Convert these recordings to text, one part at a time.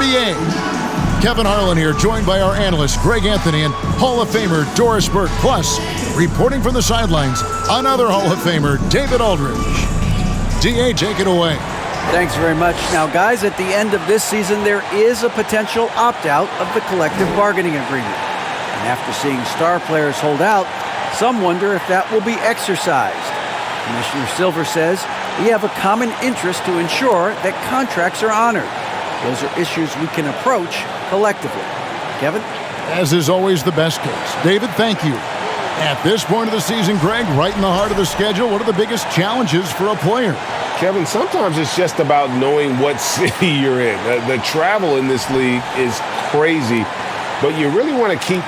NBA. Kevin Harlan here, joined by our analyst, Greg Anthony, and Hall of Famer Doris Burke. Plus, reporting from the sidelines, another Hall of Famer, David Aldridge. DA, take it away. Thanks very much. Now, guys, at the end of this season, there is a potential opt-out of the collective bargaining agreement. And after seeing star players hold out, some wonder if that will be exercised. Commissioner Silver says we have a common interest to ensure that contracts are honored. Those are issues we can approach collectively. Kevin? As is always the best case. David, thank you. At this point of the season, Greg, right in the heart of the schedule, what are the biggest challenges for a player? Kevin, sometimes it's just about knowing what city you're in. The travel in this league is crazy, but you really want to keep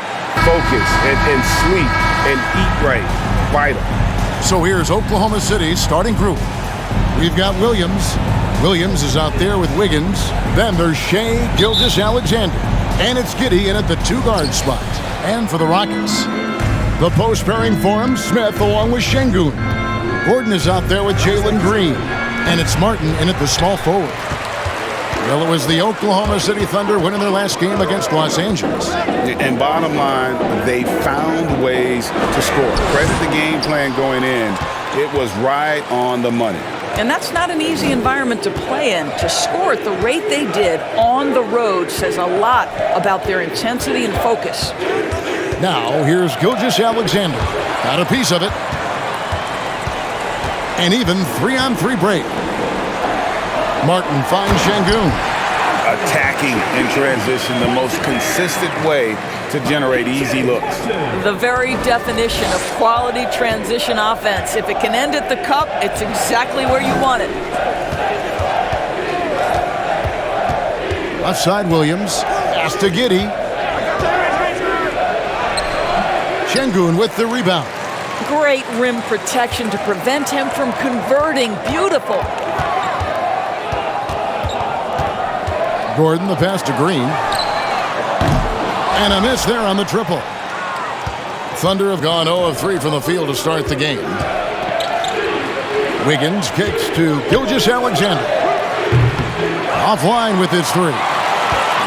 focus and sleep and eat right. Vital. So here's Oklahoma City's starting group. We've got Williams. Williams is out there with Wiggins. Then there's Shea Gilgeous-Alexander. And it's Giddey in at the two-guard spot. And for the Rockets, the post pairing for him, Smith along with Şengün. Gordon is out there with Jalen Green. And it's Martin in at the small forward. Well, it was the Oklahoma City Thunder winning their last game against Los Angeles. And bottom line, they found ways to score. Credit the game plan going in. It was right on the money. And that's not an easy environment to play in. To score at the rate they did on the road says a lot about their intensity and focus. Now, here's Gilgeous-Alexander. Got a piece of it. And even 3-on-3 break. Martin finds Şengün. Attacking in transition, the most consistent way to generate easy looks. The very definition of quality transition offense. If it can end at the cup, it's exactly where you want it. Left side, Williams. Pass to Giddey. Şengün with the rebound. Great rim protection to prevent him from converting. Beautiful. Gordon, the pass to Green. And a miss there on the triple. Thunder have gone 0 of 3 from the field to start the game. Wiggins kicks to Gilgeous-Alexander. Offline with his three.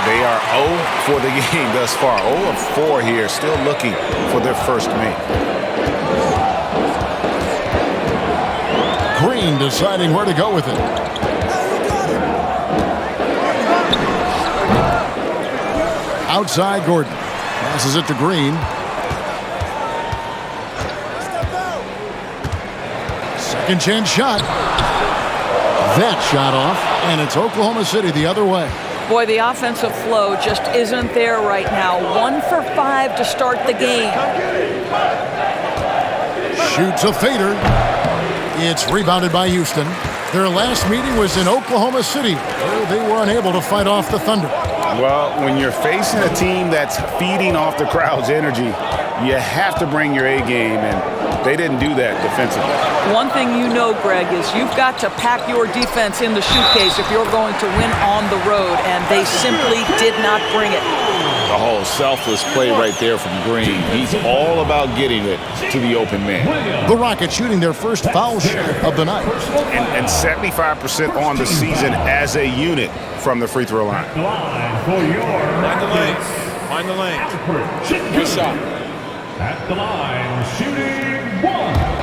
They are 0 for the game thus far. 0 of 4 here, still looking for their first make. Green deciding where to go with it. Outside, Gordon. Passes it to Green. Second chance shot. That shot off, and it's Oklahoma City the other way. Boy, the offensive flow just isn't there right now. 1 for 5 to start the game. Shoots a fader. It's rebounded by Houston. Their last meeting was in Oklahoma City, where they were unable to fight off the Thunder. Well, when you're facing a team that's feeding off the crowd's energy, you have to bring your A game, and they didn't do that defensively. One thing you know, Greg, is you've got to pack your defense in the suitcase if you're going to win on the road, and they simply did not bring it. The whole selfless play right there from Green. He's all about getting it to the open man. The Rockets shooting their first foul shot of the night. And 75% on the season as a unit from the free throw line. Find the lane. Find the lane. Good shot. At the line, shooting 1.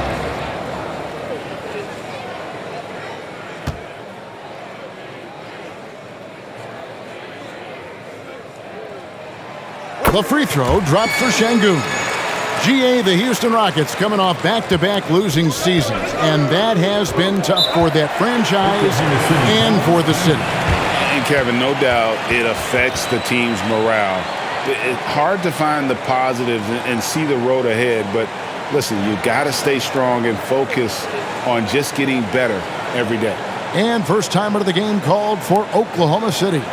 The free throw dropped for Şengün. GA, the Houston Rockets coming off back-to-back losing seasons, and that has been tough for that franchise and for the city. And Kevin, no doubt it affects the team's morale. It's hard to find the positives and see the road ahead, but listen, you got to stay strong and focus on just getting better every day. And first time out of the game called for Oklahoma City.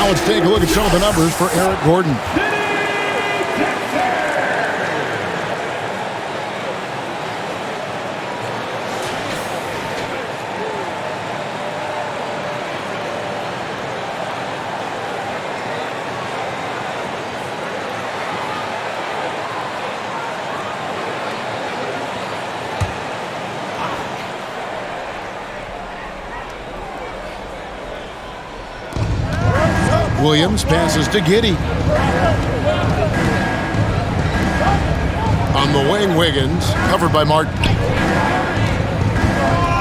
Now let's take a look at some of the numbers for Eric Gordon. Williams passes to Giddey. On the wing, Wiggins, covered by Martin.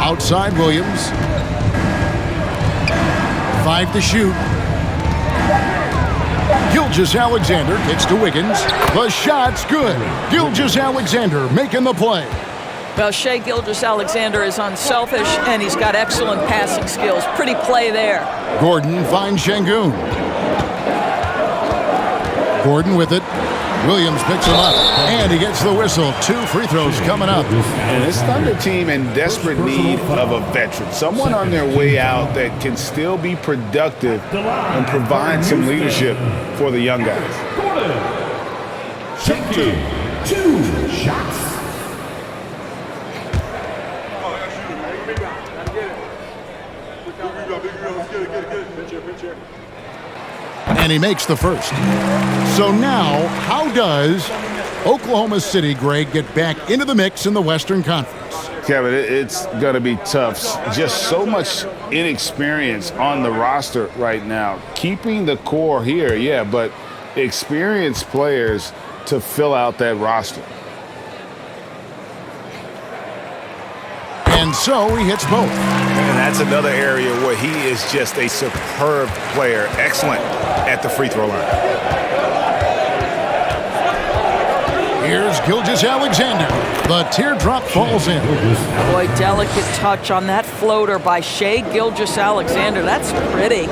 Outside, Williams. 5 to shoot. Gilgeous-Alexander kicks to Wiggins. The shot's good. Gilgeous-Alexander making the play. Well, Shai Gilgeous-Alexander is unselfish, and he's got excellent passing skills. Pretty play there. Gordon finds Şengün. Gordon with it. Williams picks him up, and he gets the whistle. 2 free throws coming up. And this Thunder team in desperate need of a veteran, someone on their way out that can still be productive and provide some leadership for the young guys. Two shots. And he makes the first. So now, how does Oklahoma City, Greg, get back into the mix in the Western Conference? Kevin, it's going to be tough. Just so much inexperience on the roster right now. Keeping the core here, yeah, but experienced players to fill out that roster. And so he hits both. And that's another area where he is just a superb player. Excellent at the free throw line. Here's Gilgeous-Alexander. The teardrop falls in. Boy, delicate touch on that floater by Shai Gilgeous-Alexander. That's pretty.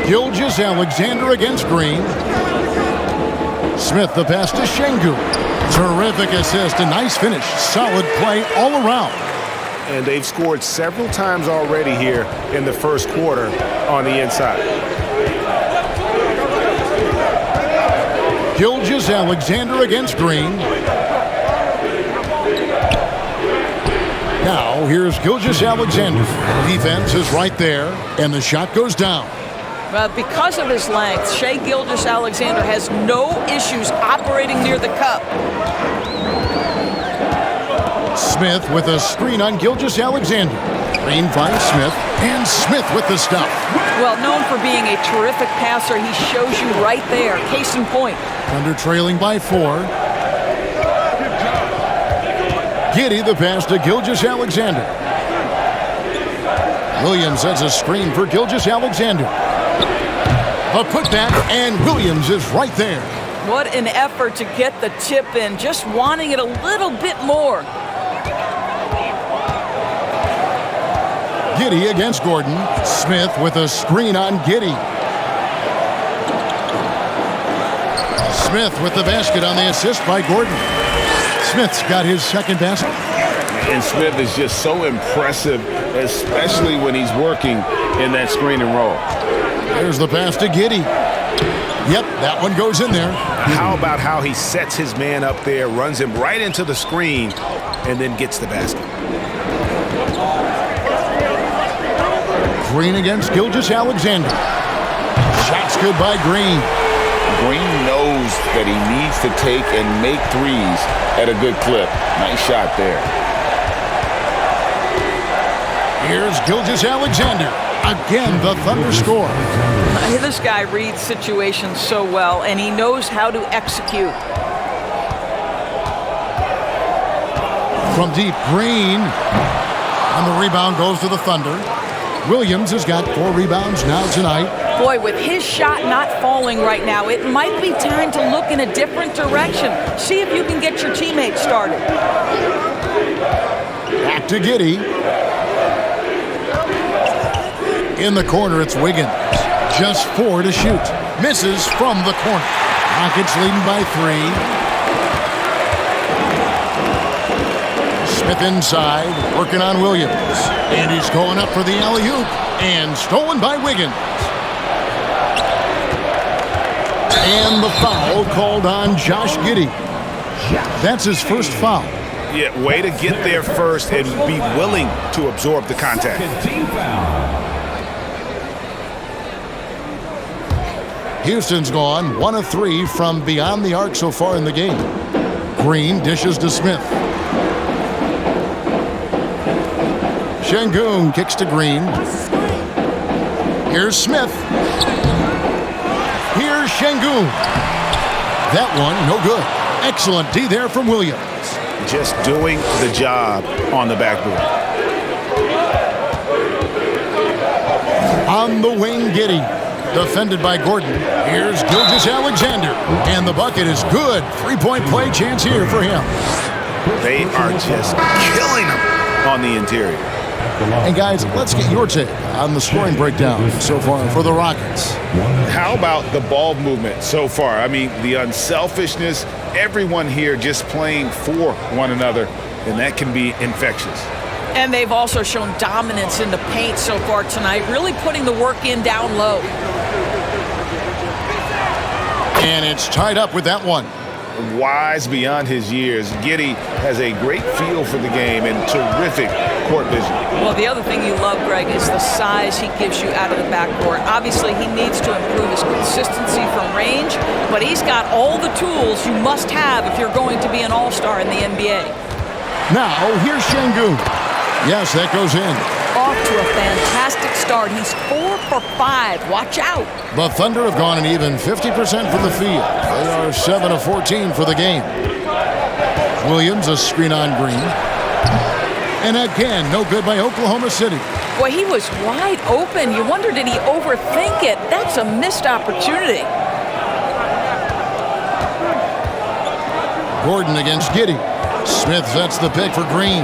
Gilgeous-Alexander against Green. Smith the pass to Şengün. Terrific assist, a nice finish. Solid play all around. And they've scored several times already here in the first quarter on the inside. Gilgeous-Alexander against Green. Now, here's Gilgeous-Alexander. Defense is right there, and the shot goes down. Because of his length, Shai Gilgeous-Alexander has no issues operating near the cup. Smith with a screen on Gilgeous-Alexander. Green finds Smith, and Smith with the stop. Well, known for being a terrific passer, he shows you right there. Case in point. Under trailing by 4. Giddey the pass to Gilgeous-Alexander. Williams sets a screen for Gilgeous-Alexander. A putback, and Williams is right there. What an effort to get the tip in, just wanting it a little bit more. Giddey against Gordon. Smith with a screen on Giddey. Smith with the basket on the assist by Gordon. Smith's got his second basket. And Smith is just so impressive, especially when he's working in that screen and roll. There's the pass to Giddey. Yep, that one goes in there. How about how he sets his man up there, runs him right into the screen, and then gets the basket. Green against Gilgeous-Alexander. Shot's good by Green. Green knows that he needs to take and make threes at a good clip. Nice shot there. Here's Gilgeous-Alexander. Again, the Thunder score. This guy reads situations so well, and he knows how to execute. From deep, Green. And the rebound goes to the Thunder. Williams has got 4 rebounds now tonight. Boy, with his shot not falling right now, it might be time to look in a different direction. See if you can get your teammates started. Back to Giddey. In the corner, it's Wiggins. Just 4 to shoot. Misses from the corner. Rockets leading by 3. Smith inside, working on Williams. And he's going up for the alley-oop. And stolen by Wiggins. And the foul called on Josh Giddey. That's his first foul. Yeah, way to get there first and be willing to absorb the contact. Team foul. Houston's gone 1 of 3 from beyond the arc so far in the game. Green dishes to Smith. Şengün kicks to Green. Here's Smith. Here's Şengün. That one, no good. Excellent D there from Williams. Just doing the job on the backboard. On the wing, Giddey. Defended by Gordon. Here's Gilgeous-Alexander. And the bucket is good. 3-point play chance here for him. They are just killing them on the interior. And guys, let's get your take on the scoring breakdown so far for the Rockets. How about the ball movement so far? I mean, the unselfishness, everyone here just playing for one another, and that can be infectious. And they've also shown dominance in the paint so far tonight, really putting the work in down low. And it's tied up with that one. Wise beyond his years, Giddey has a great feel for the game and terrific court vision. Well, the other thing you love, Greg, is the size he gives you out of the backcourt. Obviously, he needs to improve his consistency from range, but he's got all the tools you must have if you're going to be an all-star in the NBA. Now, here's Şengün. Yes, that goes in. Off to a fantastic start. He's 4 for 5. Watch out. The Thunder have gone an even 50% from the field. They are 7 of 14 for the game. Williams, a screen on Green. And again, no good by Oklahoma City. Boy, he was wide open. You wonder, did he overthink it? That's a missed opportunity. Gordon against Giddey. Smith sets the pick for Green.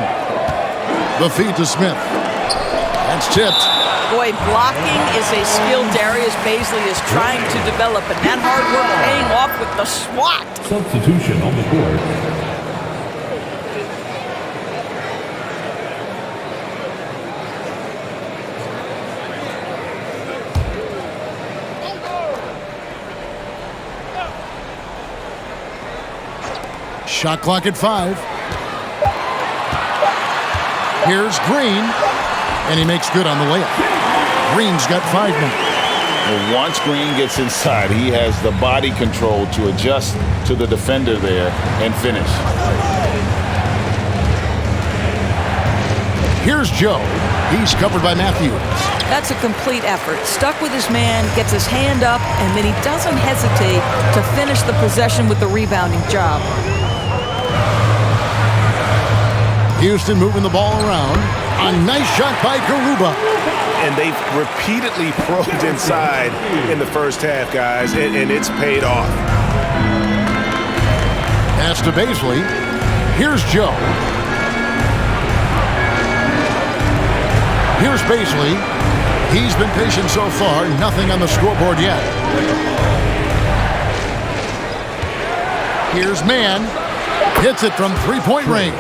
The feed to Smith. That's tipped. Boy, blocking is a skill Darius Bazley is trying to develop, and that hard work paying off with the swat. Substitution on the court. Shot clock at 5. Here's Green, and he makes good on the layup. Green's got 5 now. Well, once Green gets inside, he has the body control to adjust to the defender there and finish. Here's Joe. He's covered by Matthews. That's a complete effort. Stuck with his man, gets his hand up, and then he doesn't hesitate to finish the possession with the rebounding job. Houston moving the ball around. A nice shot by Garuba. And they've repeatedly probed inside in the first half, guys, and it's paid off. Pass to Bazley. Here's Joe. Here's Bazley. He's been patient so far. Nothing on the scoreboard yet. Here's Mann. Hits it from 3-point range.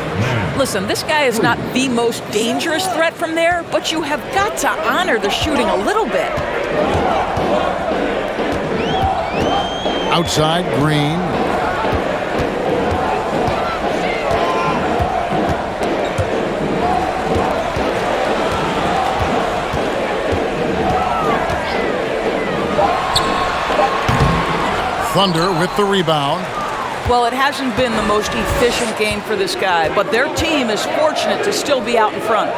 Listen, this guy is not the most dangerous threat from there, but you have got to honor the shooting a little bit. Outside, Green. Thunder with the rebound. Well, it hasn't been the most efficient game for this guy, but their team is fortunate to still be out in front.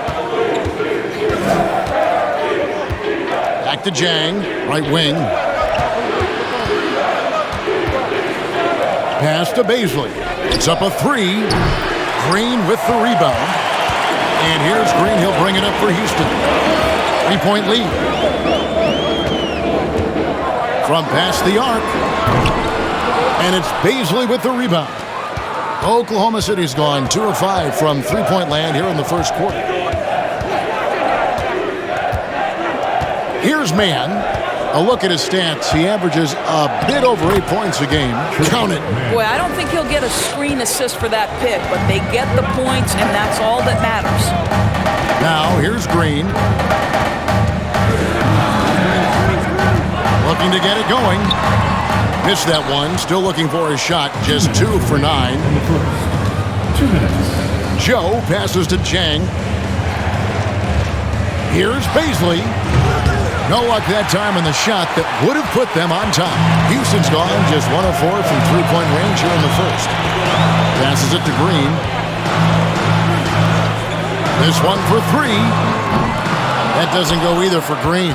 Back to Jang, right wing. Pass to Bazley. It's up a 3. Green with the rebound. And here's Green. He'll bring it up for Houston. 3-point lead. From past the arc. And it's Bazley with the rebound. Oklahoma City's gone 2 of 5 from 3-point land here in the first quarter. Here's Mann. A look at his stats. He averages a bit over 8 points a game. Count it. Boy, I don't think he'll get a screen assist for that pick, but they get the points, and that's all that matters. Now, here's Green. Looking to get it going. Missed that one. Still looking for a shot. Just 2 for 9. 2 minutes. Joe passes to Chang. Here's Baisley. No luck that time on the shot that would have put them on top. Houston's gone just 1 of 4 from three-point range here in the first. Passes it to Green. This one for 3. That doesn't go either for Green.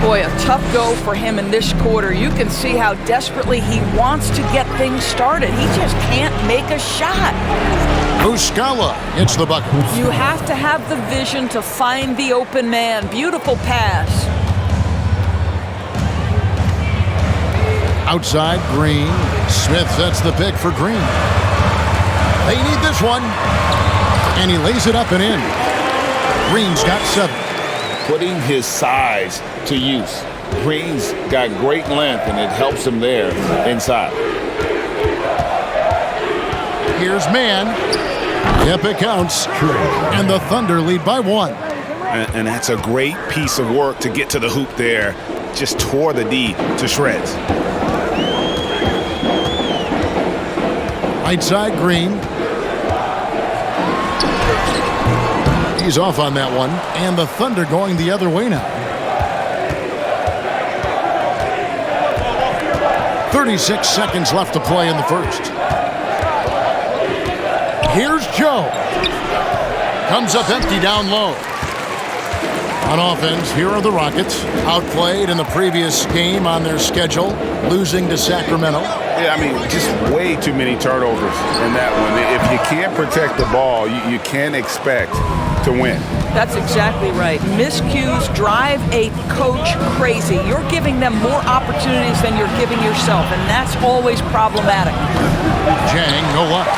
Boy, a tough go for him in this quarter. You can see how desperately he wants to get things started. He just can't make a shot. Muscala hits the bucket. You have to have the vision to find the open man. Beautiful pass. Outside, Green. Smith sets the pick for Green. They need this one. And he lays it up and in. Green's got 7. Putting his size to use. Green's got great length, and it helps him there inside. Here's Mann. Yep, it counts. And the Thunder lead by 1. And that's a great piece of work to get to the hoop there. Just tore the D to shreds. Right side, Green. He's off on that one. And the Thunder going the other way now. 36 seconds left to play in the first. Here's Joe. Comes up empty down low. On offense, here are the Rockets. Outplayed in the previous game on their schedule, losing to Sacramento. Yeah, I mean, just way too many turnovers in that one. If you can't protect the ball, you can't expect to win. That's exactly right. Miscues drive a coach crazy. You're giving them more opportunities than you're giving yourself, and that's always problematic. Chang, no luck.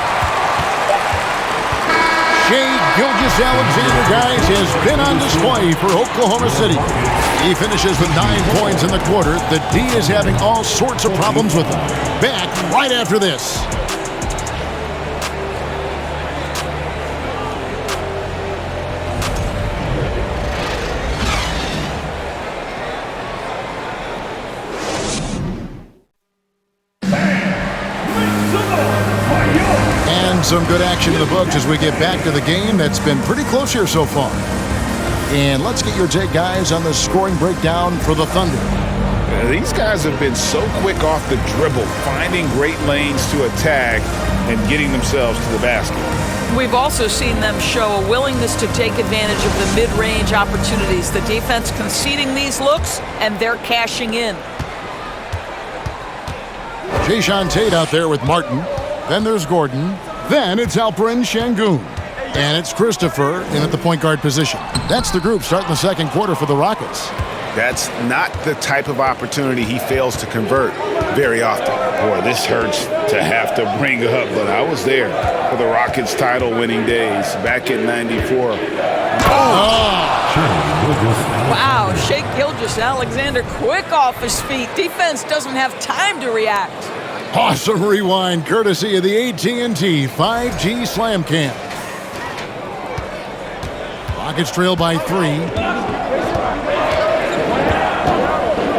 Shai Gilgeous-Alexander, guys, has been on display for Oklahoma City. He finishes with 9 points in the quarter. The D is having all sorts of problems with him. Back right after this. Some good action in the books as we get back to the game that's been pretty close here so far. And let's get your take, guys, on the scoring breakdown for the Thunder. These guys have been so quick off the dribble, finding great lanes to attack and getting themselves to the basket. We've also seen them show a willingness to take advantage of the mid-range opportunities. The defense conceding these looks, and they're cashing in. Jae'Sean Tate out there with Martin. Then there's Gordon. Then it's Alperen Sengun. And it's Christopher in at the point guard position. That's the group starting the second quarter for the Rockets. That's not the type of opportunity he fails to convert very often. Boy, this hurts to have to bring up, but I was there for the Rockets' title-winning days back in '94. Wow, Shai Gilgeous-Alexander quick off his feet. Defense doesn't have time to react. Awesome rewind courtesy of the AT&T 5G Slam Cam. Rockets trail by 3.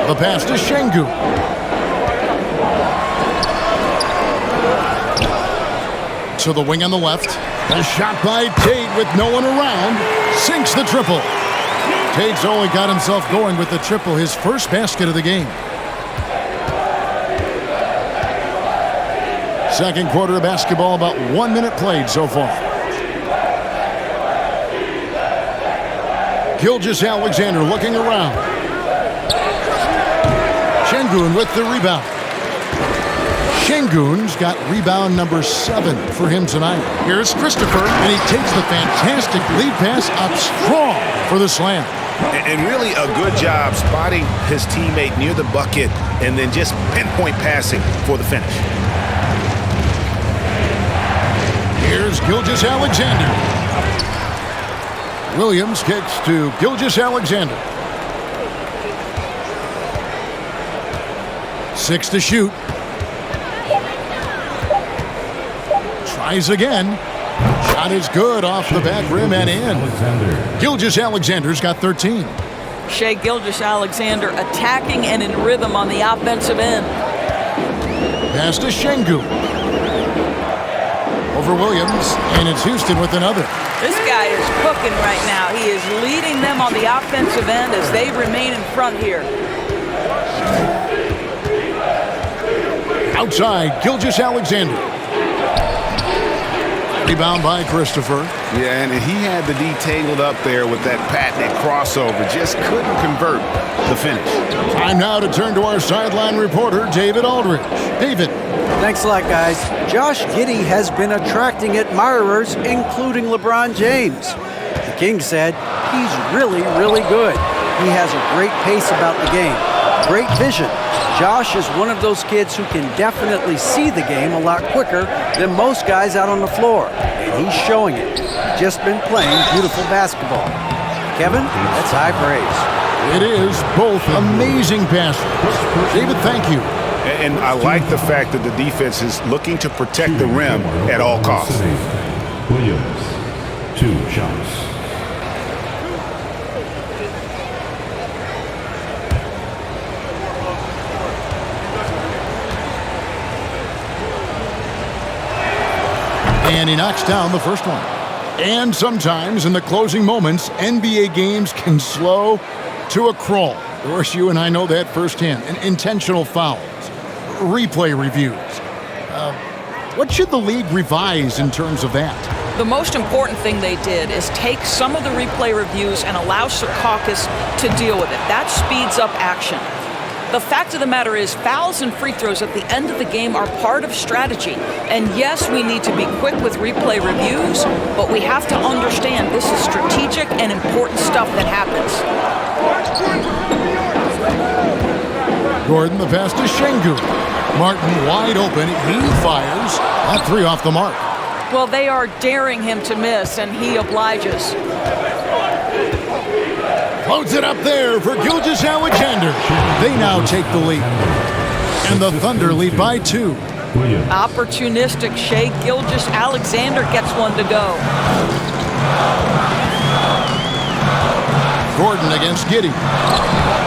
The pass to Sengun. To the wing on the left. A shot by Tate with no one around. Sinks the triple. Tate's only got himself going with the triple, his first basket of the game. Second quarter of basketball, about 1 minute played so far. Gilgeous-Alexander looking around. Sengun with the rebound. Sengun's got rebound number 7 for him tonight. Here's Christopher, and he takes the fantastic lead pass up strong for the slam. And really a good job spotting his teammate near the bucket and then just pinpoint passing for the finish. Here's Gilgeous-Alexander. Williams kicks to Gilgeous-Alexander. 6 to shoot. Tries again. Shot is good off the back rim and in. Gilgeous-Alexander's got 13. Shai Gilgeous-Alexander attacking and in rhythm on the offensive end. Pass to Sengun. Over Williams, and it's Houston with another. This guy is cooking right now. He is leading them on the offensive end as they remain in front here. Outside, Gilgeous-Alexander. Rebound by Christopher. Yeah, and he had the D tangled up there with that patented crossover. Just couldn't convert the finish. Time now to turn to our sideline reporter, David Aldridge. David. Thanks a lot, guys. Josh Giddey has been attracting admirers, including LeBron James. The King said he's really, really good. He has a great pace about the game, great vision. Josh is one of those kids who can definitely see the game a lot quicker than most guys out on the floor, and he's showing it. He's just been playing beautiful basketball. Kevin, that's high praise. It is both amazing passes. David, thank you. And I like the fact that the defense is looking to protect the rim at all costs. Williams, 2 shots. And he knocks down the first one. And sometimes in the closing moments, NBA games can slow to a crawl. Of course, you and I know that firsthand. And intentional fouls, replay reviews. What should the league revise in terms of that? The most important thing they did is take some of the replay reviews and allow Secaucus to deal with it. That speeds up action. The fact of the matter is fouls and free throws at the end of the game are part of strategy. And yes, we need to be quick with replay reviews, but we have to understand this is strategic and important stuff that happens. Gordon, the pass to Sengun. Martin wide open. He fires. That 3 off the mark. Well, they are daring him to miss, and he obliges. Floats it up there for Gilgeous-Alexander. They now take the lead. And the Thunder lead by 2. Opportunistic Shai Gilgeous-Alexander gets one to go. Gordon against Giddey.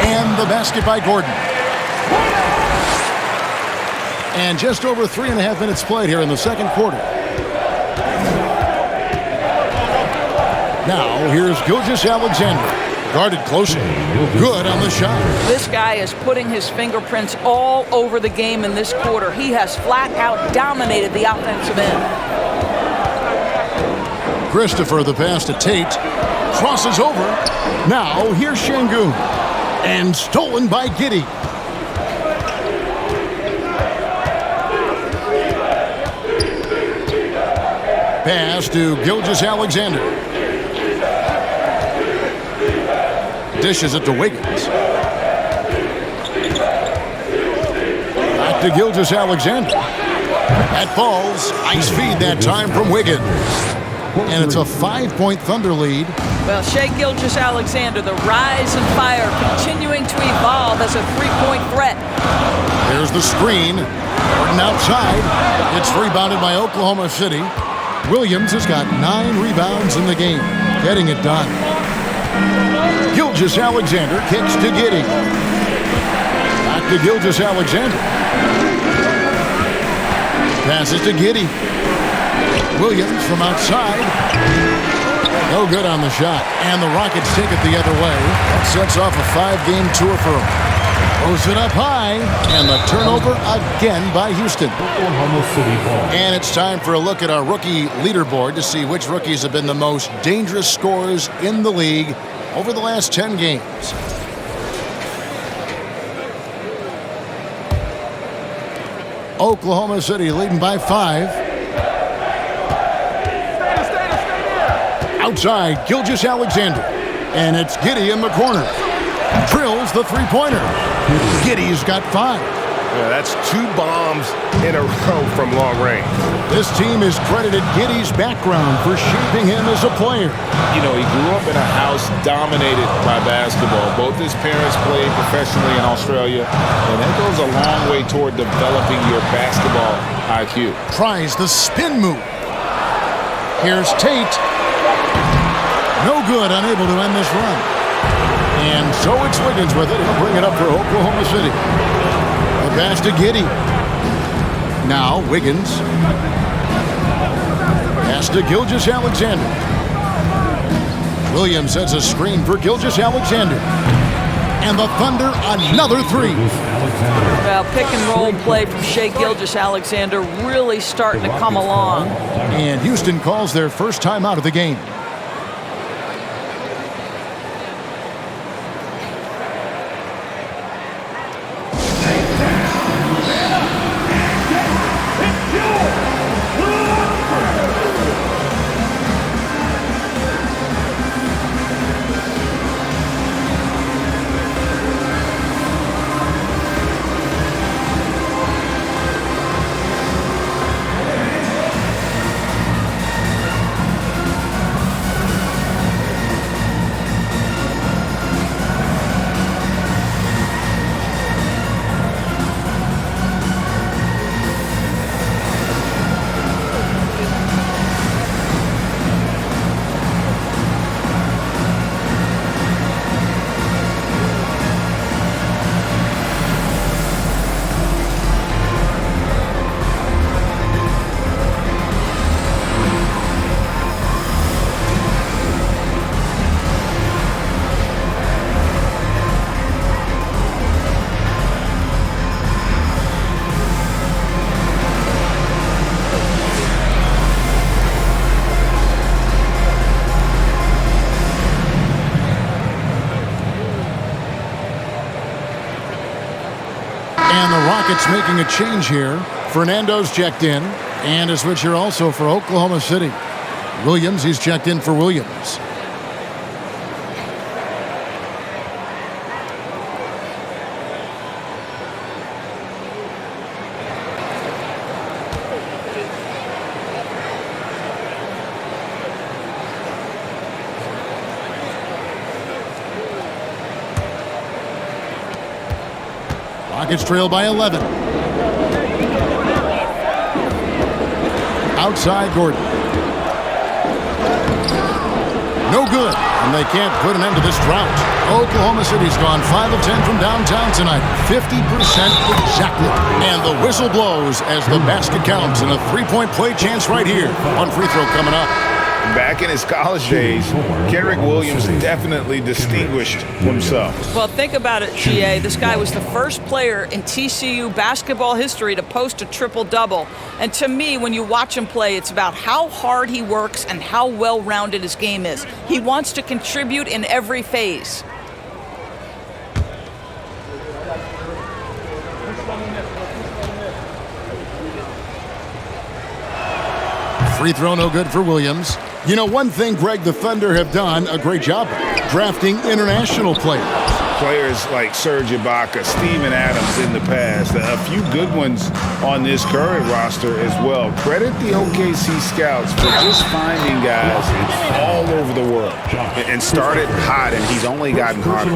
And the basket by Gordon. And just over 3.5 minutes played here in the second quarter. Now, here's Gilgeous-Alexander. Guarded closely. Good on the shot. This guy is putting his fingerprints all over the game in this quarter. He has flat out dominated the offensive end. Christopher, the pass to Tate. Crosses over. Now, here's Sengun. And stolen by Giddey. Pass to Gilgeous-Alexander. Dishes it to Wiggins. Back to Gilgeous-Alexander. That falls. Ice feed that time from Wiggins. And it's a 5-point Thunder lead. Well, Shai Gilgeous-Alexander, the rise and fire, continuing to evolve as a three-point threat. There's the screen. Gordon outside. It's rebounded by Oklahoma City. Williams has got 9 rebounds in the game, getting it done. Gilgeous-Alexander kicks to Giddey. Back to Gilgeous-Alexander. Passes to Giddey. Williams from outside. No good on the shot. And the Rockets take it the other way. That sets off a 5-game tour for them. Throws it up high. And the turnover again by Houston. Oklahoma City ball. And it's time for a look at our rookie leaderboard to see which rookies have been the most dangerous scorers in the league over the last 10 games. Oklahoma City leading by 5. Outside, Gilgeous-Alexander. And it's Giddey in the corner. Drills the three-pointer. Giddey's got 5. Yeah, that's 2 bombs in a row from long range. This team has credited Giddey's background for shaping him as a player. You know, he grew up in a house dominated by basketball. Both his parents played professionally in Australia, and that goes a long way toward developing your basketball IQ. Tries the spin move. Here's Tate. No good, unable to end this run. And so it's Wiggins with it. He'll bring it up for Oklahoma City. The pass to Giddey. Now Wiggins. Pass to Gilgeous-Alexander. Williams sets a screen for Gilgeous-Alexander. And the Thunder, another 3. Well, pick and roll play from Shai Gilgeous-Alexander really starting to come along. And Houston calls their first timeout of the game. And the Rockets making a change here. Fernando's checked in. And a switcher also for Oklahoma City. Williams, he's checked in for Williams. Rockets trail by 11. Outside Gordon. No good. And they can't put an end to this drought. Oklahoma City's gone 5 of 10 from downtown tonight. 50% exactly. And the whistle blows as the basket counts and a three-point play chance right here. One free throw coming up. Back in his college days, Kenrich Williams definitely distinguished himself. Well, think about it, GA. This guy was the first player in TCU basketball history to post a triple-double. And to me, when you watch him play, it's about how hard he works and how well-rounded his game is. He wants to contribute in every phase. Free throw no good for Williams. You know, one thing, Greg, the Thunder have done a great job drafting international players. Players like Serge Ibaka, Steven Adams in the past, a few good ones on this current roster as well. Credit the OKC scouts for just finding guys all over the world and started hot, and he's only gotten harder.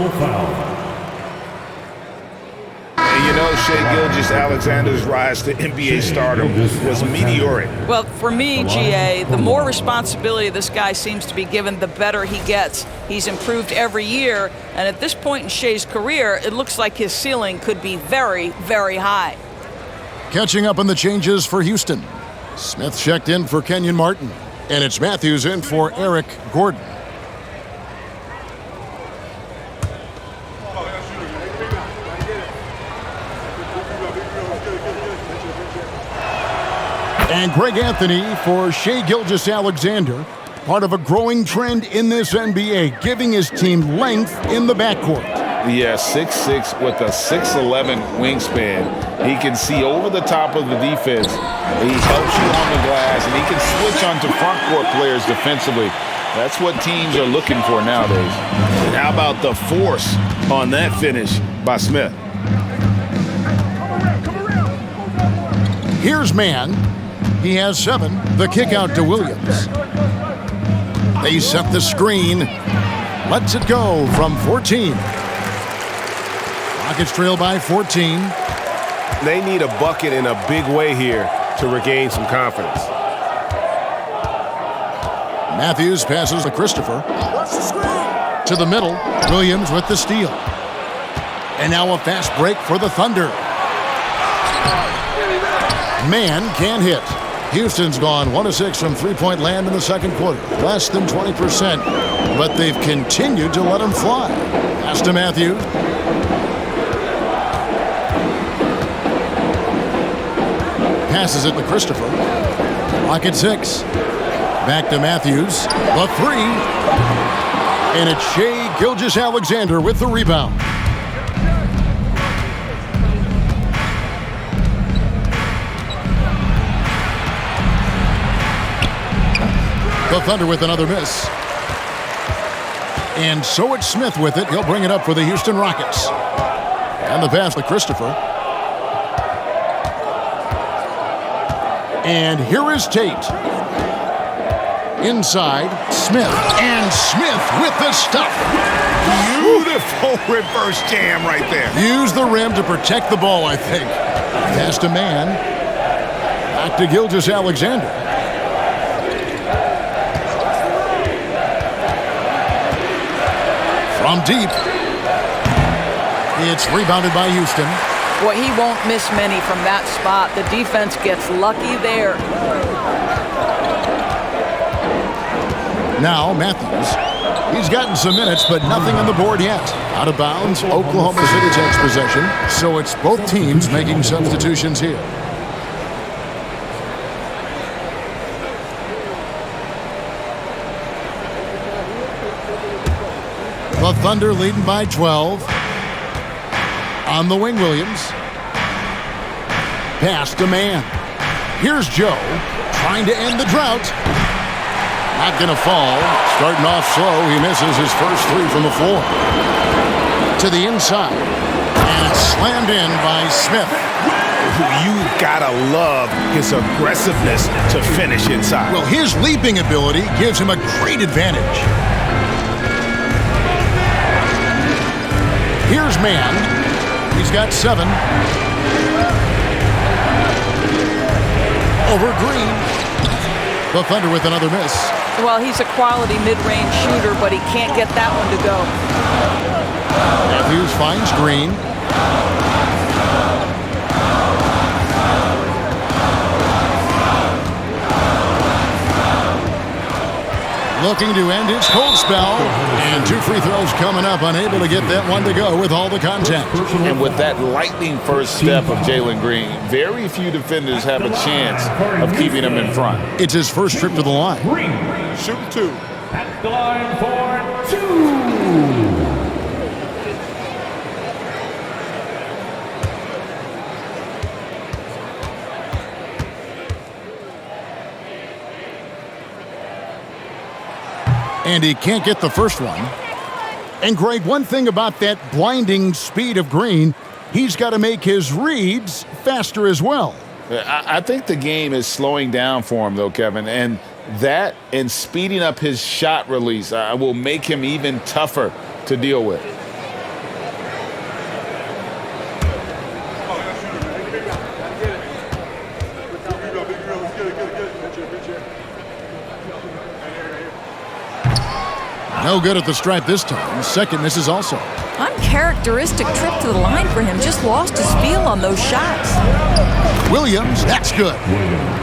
And you know, Shai Gilgeous-Alexander's rise to NBA stardom was meteoric. Well, for me, GA, the more responsibility this guy seems to be given, the better he gets. He's improved every year, and at this point in Shai's career, it looks like his ceiling could be very, very high. Catching up on the changes for Houston. Smith checked in for Kenyon Martin, and it's Matthews in for Eric Gordon. And Greg Anthony for Shai Gilgeous-Alexander, part of a growing trend in this NBA, giving his team length in the backcourt. Yeah, 6'6" with a 6'11" wingspan. He can see over the top of the defense. He helps you on the glass, and he can switch onto front court players defensively. That's what teams are looking for nowadays. And how about the force on that finish by Smith? Here's Mann. He has 7. The kick out to Williams. They set the screen. Lets it go from 14. Rockets trail by 14. They need a bucket in a big way here to regain some confidence. Matthews passes to Christopher. To the middle. Williams with the steal. And now a fast break for the Thunder. Mann can't hit. Houston's gone 1 of 6 from three-point land in the second quarter. Less than 20%. But they've continued to let him fly. Pass to Matthews. Passes it to Christopher. Rocket 6. Back to Matthews. The 3. And it's Shai Gilgeous-Alexander with the rebound. The Thunder with another miss. And so it's Smith with it. He'll bring it up for the Houston Rockets. And the pass to Christopher. And here is Tate. Inside, Smith. And Smith with the stuff. Beautiful reverse jam right there. Use the rim to protect the ball, I think. Pass to Mann. Back to Gilgeous-Alexander. From deep. It's rebounded by Houston. Boy, he won't miss many from that spot. The defense gets lucky there. Now Matthews. He's gotten some minutes, but nothing on the board yet. Out of bounds, Oklahoma City takes possession. So it's both teams making substitutions here. The Thunder leading by 12. On the wing, Williams. Pass to Mann. Here's Joe, trying to end the drought. Not going to fall. Starting off slow, he misses his first 3 from the floor. To the inside. And it's slammed in by Smith. You gotta love his aggressiveness to finish inside. Well, his leaping ability gives him a great advantage. Here's Mann. He's got 7. Over Green. The Thunder with another miss. Well, he's a quality mid-range shooter, but he can't get that one to go. Matthews finds Green. Looking to end his cold spell. And 2 free throws coming up. Unable to get that one to go with all the contact. And with that lightning first step of Jalen Green, very few defenders have a chance of keeping him in front. It's his first trip to the line. Shoot 2. At the line for 2. And he can't get the first one. And Greg, one thing about that blinding speed of Green, he's got to make his reads faster as well. I think the game is slowing down for him, though, Kevin. And that and speeding up his shot release will make him even tougher to deal with. No good at the stripe this time. Second misses also. Uncharacteristic trip to the line for him. Just lost his feel on those shots. Williams, that's good.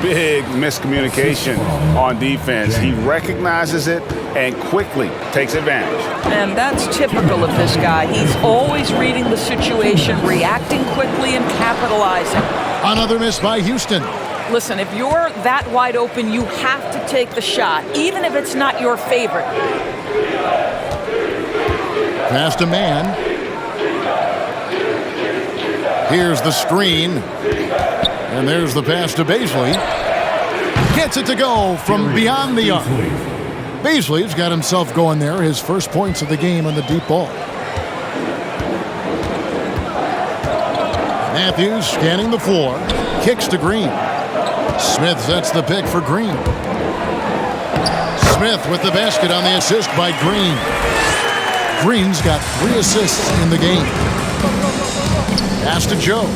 Big miscommunication on defense. He recognizes it and quickly takes advantage. And that's typical of this guy. He's always reading the situation, reacting quickly, and capitalizing. Another miss by Houston. Listen, if you're that wide open, you have to take the shot, even if it's not your favorite. Pass to Mann. Here's the screen. And there's the pass to Bazley. Gets it to go from beyond the arc. Bazley's got himself going there. His first points of the game on the deep ball. Matthews scanning the floor. Kicks to Green. Smith sets the pick for Green. Smith with the basket on the assist by Green. Green's got 3 assists in the game. Pass to Joe.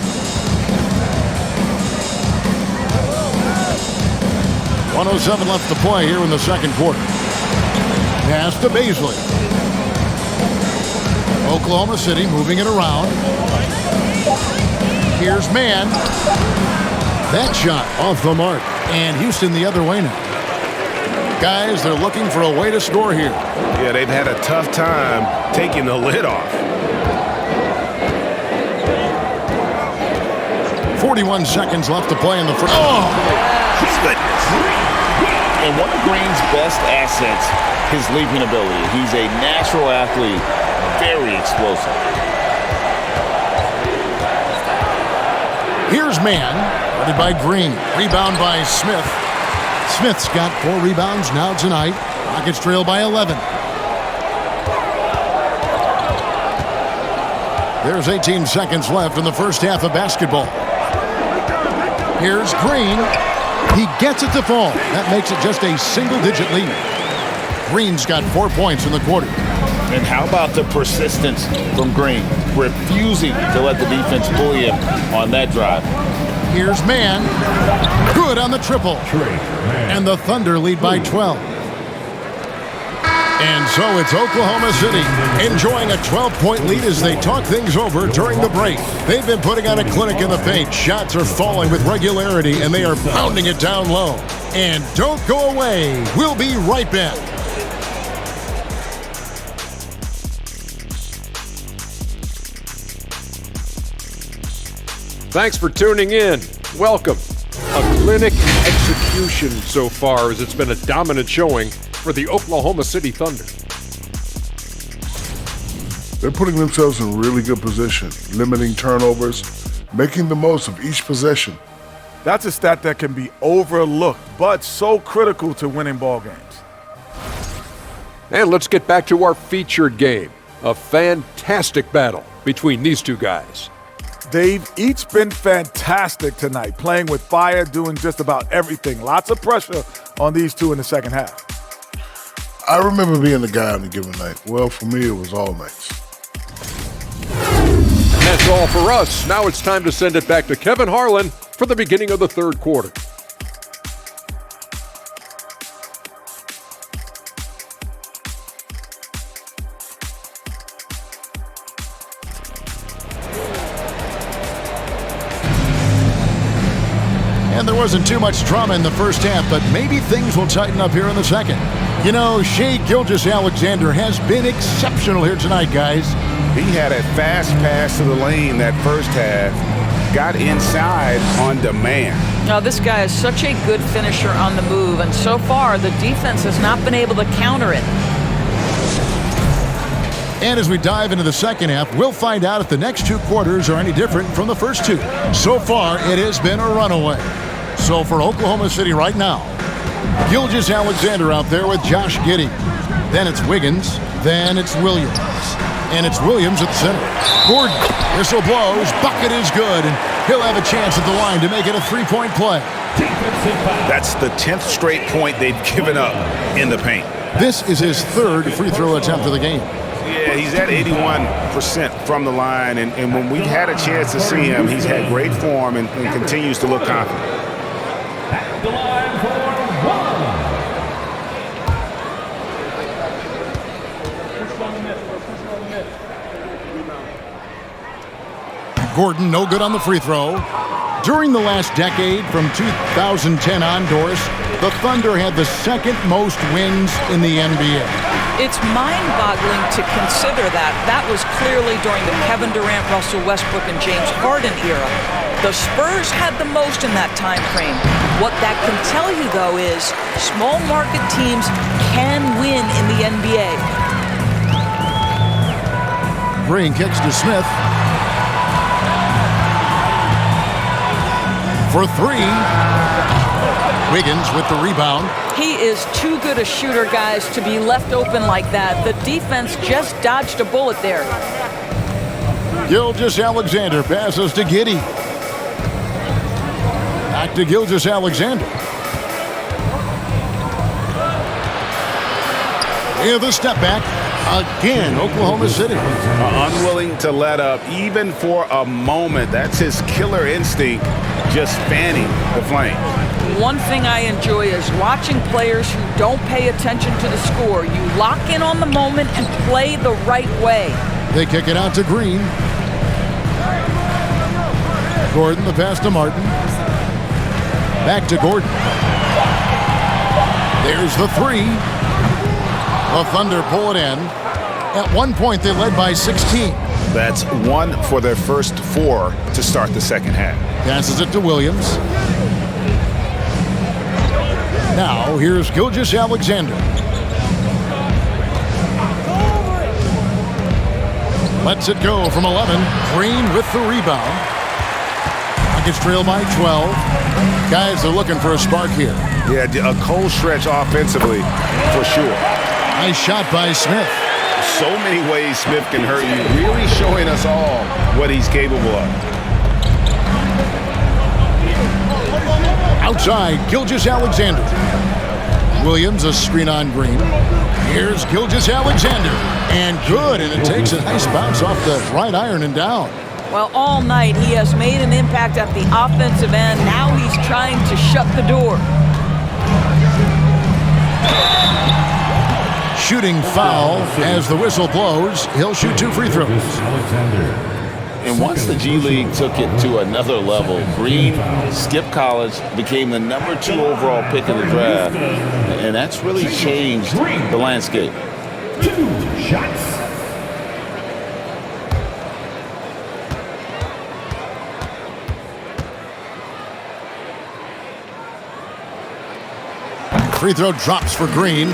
.107 left to play here in the second quarter. Pass to Baisley. Oklahoma City moving it around. Here's Mann. That shot off the mark. And Houston the other way now. Guys, they're looking for a way to score here. Yeah, they've had a tough time taking the lid off. 41 seconds left to play in the first. Oh, Goodness. And one of Green's best assets, his leaping ability. He's a natural athlete, very explosive. here's Mann, guarded by Green. Rebound by Smith. Smith's got 4 rebounds now tonight. Rockets trail by 11. There's 18 seconds left in the first half of basketball. Here's Green. He gets it to fall. That makes it just a single-digit lead. Green's got 4 points in the quarter. And how about the persistence from Green, refusing to let the defense bully him on that drive. Here's Mann. Good on the triple. And the Thunder lead by 12. And so it's Oklahoma City enjoying a 12-point lead as they talk things over during the break. They've been putting on a clinic in the paint. Shots are falling with regularity, and they are pounding it down low. And don't go away. We'll be right back. Thanks for tuning in. Welcome. A clinic execution so far, as it's been a dominant showing for the Oklahoma City Thunder. They're putting themselves in really good position, limiting turnovers, making the most of each possession. That's a stat that can be overlooked, but so critical to winning ball games. And let's get back to our featured game. A fantastic battle between these two guys. They've each been fantastic tonight, playing with fire, doing just about everything. Lots of pressure on these two in the second half. I remember being the guy on a given night. Well, for me, it was all nights. And that's all for us. Now it's time to send it back to Kevin Harlan for the beginning of the third quarter. And there wasn't too much drama in the first half, but maybe things will tighten up here in the second. You know, Shai Gilgeous-Alexander has been exceptional here tonight, guys. He had a fast pass to the lane that first half, got inside on demand. Now, this guy is such a good finisher on the move, and so far the defense has not been able to counter it. And as we dive into the second half, we'll find out if the next 2 quarters are any different from the first 2. So far, it has been a runaway. So for Oklahoma City right now, Gilgeous-Alexander out there with Josh Giddey. Then it's Wiggins. Then it's Williams. And it's Williams at the center. Gordon, whistle blows. Bucket is good. And he'll have a chance at the line to make it a 3-point play. That's the 10th straight point they've given up in the paint. This is his 3rd free throw attempt of the game. Yeah, he's at 81% from the line, and when we had a chance to see him, he's had great form and continues to look confident. At the line for one. Gordon, no good on the free throw. During the last decade, from 2010 on, Doris, the Thunder had the 2nd most wins in the NBA. It's mind-boggling to consider that. That was clearly during the Kevin Durant, Russell Westbrook, and James Harden era. The Spurs had the most in that time frame. What that can tell you, though, is small market teams can win in the NBA. Green kicks to Smith. For 3. Wiggins with the rebound. He is too good a shooter, guys, to be left open like that. The defense just dodged a bullet there. Gilgeous-Alexander passes to Giddey. Back to Gilgeous-Alexander. Yeah, the step back. Again, Oklahoma City. Unwilling to let up even for a moment. That's his killer instinct, just fanning the flame. One thing I enjoy is watching players who don't pay attention to the score. You lock in on the moment and play the right way. They kick it out to Green. Gordon, the pass to Martin. Back to Gordon. There's the three. The Thunder pull it in. At one point, they led by 16. That's 1 for their first 4 to start the second half. Passes it to Williams. Now, here's Gilgeous-Alexander. Lets it go from 11. Green with the rebound. Rockets trail by 12. Guys are looking for a spark here. Yeah, a cold stretch offensively, for sure. Nice shot by Smith. So many ways Smith can hurt you, really showing us all what he's capable of. Outside, Gilgeous-Alexander. Williams, a screen on Green. Here's Gilgeous-Alexander. And good, and it takes a nice bounce off the right iron and down. Well, all night he has made an impact at the offensive end. Now he's trying to shut the door. Shooting foul as the whistle blows. He'll shoot 2 free throws. And once the G League took it to another level, Green skipped college, became the number 2 overall pick in the draft, and that's really changed the landscape. 2 shots. Free throw drops for Green.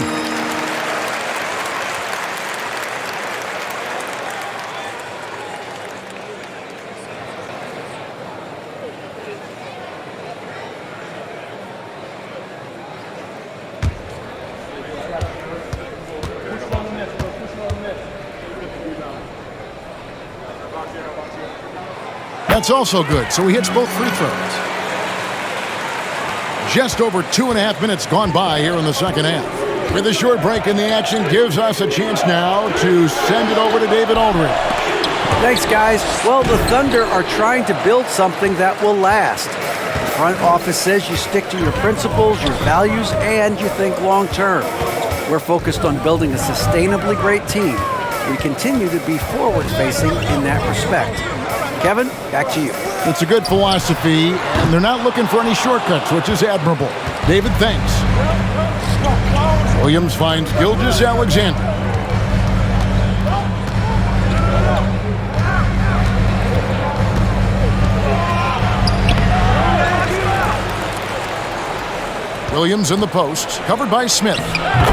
That's also good, so he hits both free throws. Just over 2.5 minutes gone by here in the second half. With a short break in the action, gives us a chance now to send it over to David Aldridge. Thanks, guys. Well, the Thunder are trying to build something that will last. The front office says you stick to your principles, your values, and you think long term. We're focused on building a sustainably great team. We continue to be forward-facing in that respect. Kevin, back to you. It's a good philosophy, and they're not looking for any shortcuts, which is admirable. David, thanks. Williams finds Gilgeous-Alexander. Williams in the post, covered by Smith.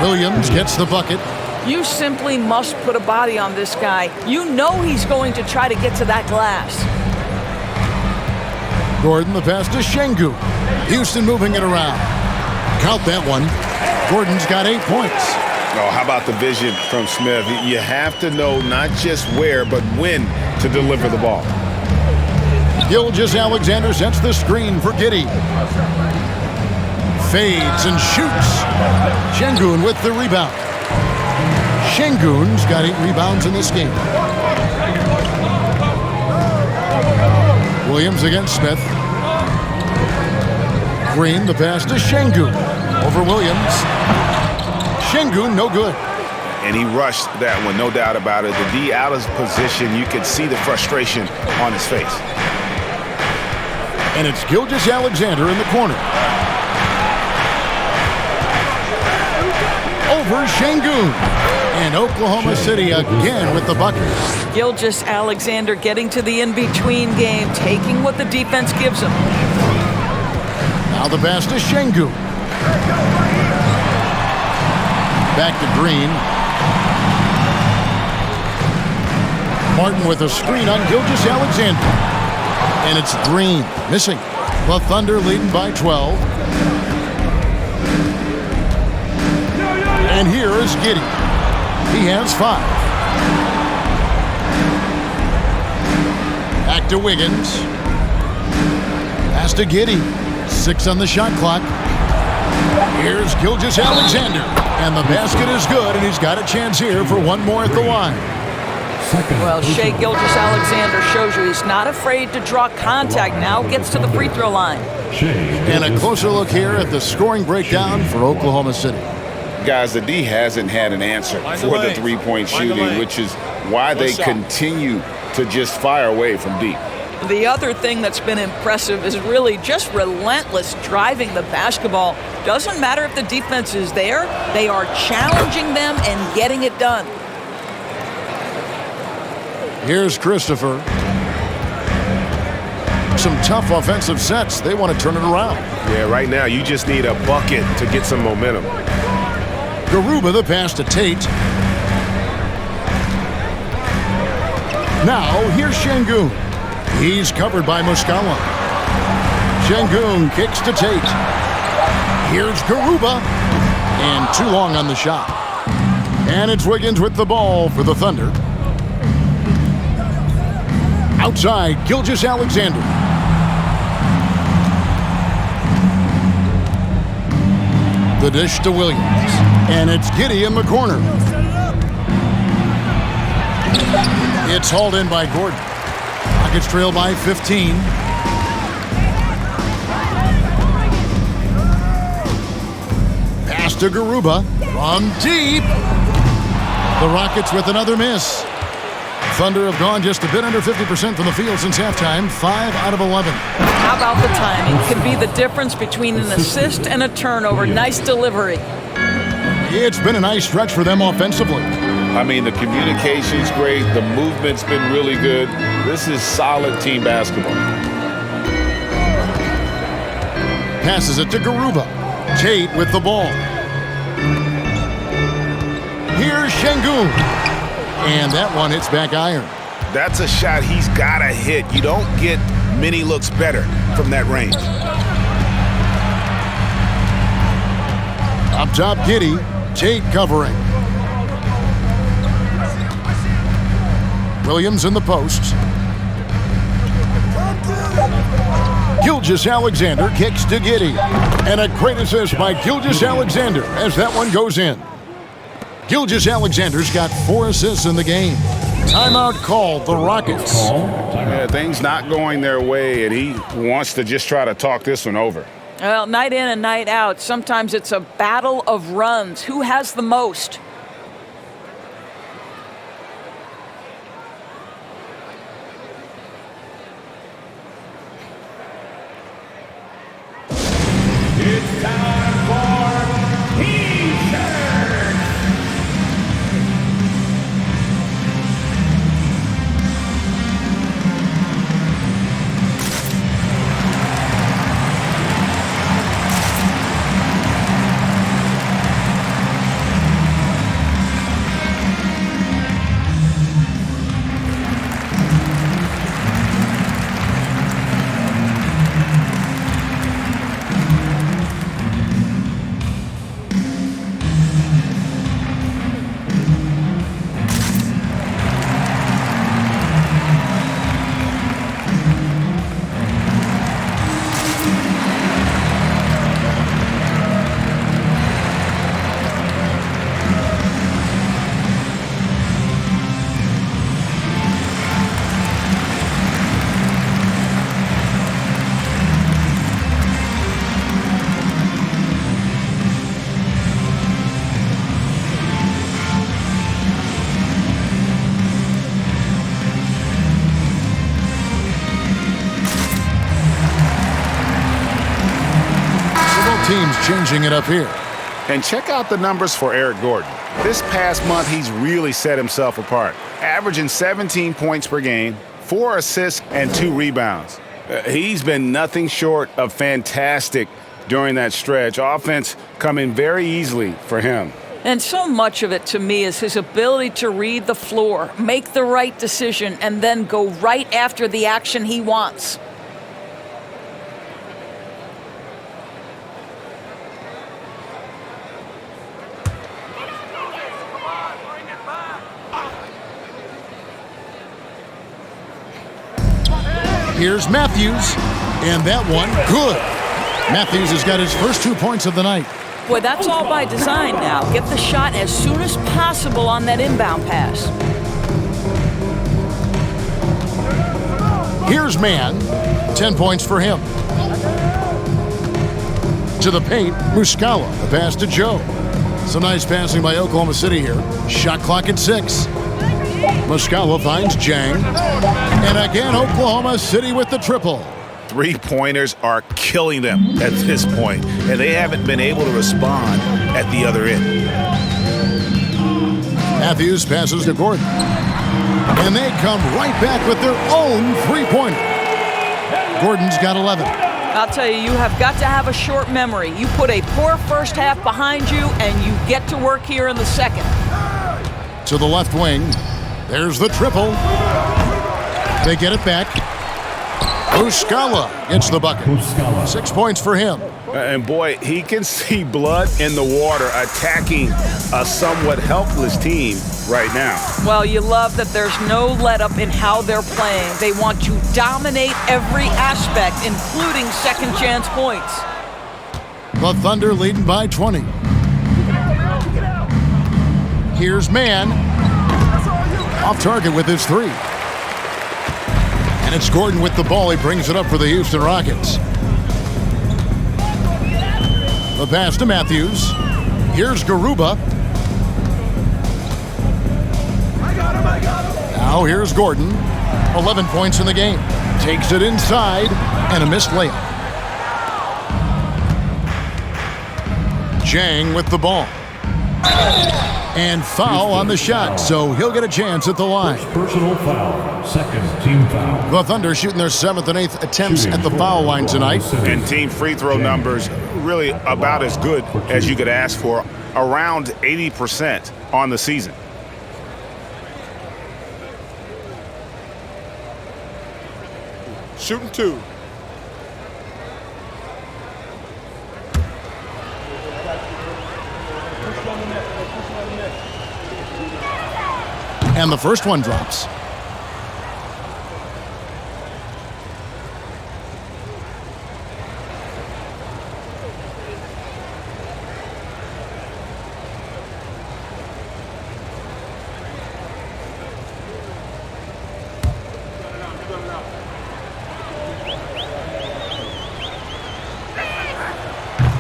Williams gets the bucket. You simply must put a body on this guy. You know he's going to try to get to that glass. Gordon, the pass to Şengün. Houston moving it around. Count that one. Gordon's got 8 points. Oh, how about the vision from Smith? You have to know not just where, but when to deliver the ball. Gilgeous-Alexander sets the screen for Giddey. Fades and shoots. Şengün with the rebound. Şengün's got 8 rebounds in this game. Williams against Smith. Green, the pass to Şengün. Over Williams. Şengün, no good. And he rushed that one, no doubt about it. The D out of position, you could see the frustration on his face. And it's Gilgeous-Alexander in the corner. Over Şengün. And Oklahoma City again with the bucket. Gilgeous-Alexander getting to the in-between game, taking what the defense gives him. Now the pass to Şengün. Back to Green. Martin with a screen on Gilgeous-Alexander. And it's Green missing. The Thunder leading by 12. And here is Giddey. He has 5. Back to Wiggins. Pass to Giddey. 6 on the shot clock. Here's Gilgeous-Alexander. And the basket is good, and he's got a chance here for one more at the line. Well, Shai Gilgeous-Alexander shows you he's not afraid to draw contact now, gets to the free throw line. And a closer look here at the scoring breakdown for Oklahoma City. Guys, the D hasn't had an answer for the three-point shooting, which is why they continue to just fire away from deep. The other thing that's been impressive is really just relentless driving the basketball. Doesn't matter if the defense is there, they are challenging them and getting it done. Here's Christopher. Some tough offensive sets. They want to turn it around. Yeah, right now you just need a bucket to get some momentum. Garuba the pass to Tate. Now here's Şengün. He's covered by Muscala. Şengün kicks to Tate. Here's Garuba. And too long on the shot. And it's Wiggins with the ball for the Thunder. Outside, Gilgeous-Alexander. The dish to Williams. And it's Giddey in the corner. It's hauled in by Gordon. Rockets trail by 15. Pass to Garuba. From deep. The Rockets with another miss. Thunder have gone just a bit under 50% from the field since halftime, 5 out of 11. How about the timing? Could be the difference between an assist and a turnover. Nice delivery. It's been a nice stretch for them offensively. I mean, the communication's great. The movement's been really good. This is solid team basketball. Passes it to Garuba. Tate with the ball. Here's Şengün. And that one hits back iron. That's a shot he's got to hit. You don't get many looks better from that range. Up top, Giddey. Tate covering. Williams in the post. Gilgeous-Alexander kicks to Giddey. And a great assist by Gilgeous-Alexander as that one goes in. Gilgeous-Alexander's got 4 assists in the game. Timeout called the Rockets. Yeah, things not going their way, and he wants to just try to talk this one over. Well, night in and night out, sometimes it's a battle of runs. Who has the most? It's time for T-shirts. Teams changing it up here. And check out the numbers for Eric Gordon. This past month, he's really set himself apart, averaging 17 points per game, 4 assists, and 2 rebounds. He's been nothing short of fantastic during that stretch. Offense coming very easily for him. And so much of it, to me, is his ability to read the floor, make the right decision, and then go right after the action he wants. Here's Matthews, and that one good. Matthews has got his first 2 points of the night. Boy, that's all by design now. Get the shot as soon as possible on that inbound pass. Here's Mann. 10 points for him. To the paint, Muscala. The pass to Joe. Some nice passing by Oklahoma City here. Shot clock at 6. Muscala finds Jang. And again, Oklahoma City with the triple. Three-pointers are killing them at this point, and they haven't been able to respond at the other end. Matthews passes to Gordon. And they come right back with their own three-pointer. Gordon's got 11. I'll tell you, you have got to have a short memory. You put a poor first half behind you, and you get to work here in the second. To the left wing. There's the triple. They get it back. Muscala gets the bucket. 6 points for him. And boy, he can see blood in the water attacking a somewhat helpless team right now. Well, you love that there's no let-up in how they're playing. They want to dominate every aspect, including second-chance points. The Thunder leading by 20. Here's Mann. Off target with his three. And it's Gordon with the ball. He brings it up for the Houston Rockets. The pass to Matthews. Here's Garuba. Now here's Gordon. 11 points in the game. Takes it inside and a missed layup. Jang with the ball. And foul on the shot, so he'll get a chance at the line. Personal foul, second team foul. The Thunder shooting their 7th and 8th attempts at the foul line tonight. And team free throw numbers really about as good as you could ask for, around 80% on the season. Shooting 2. And the first one drops.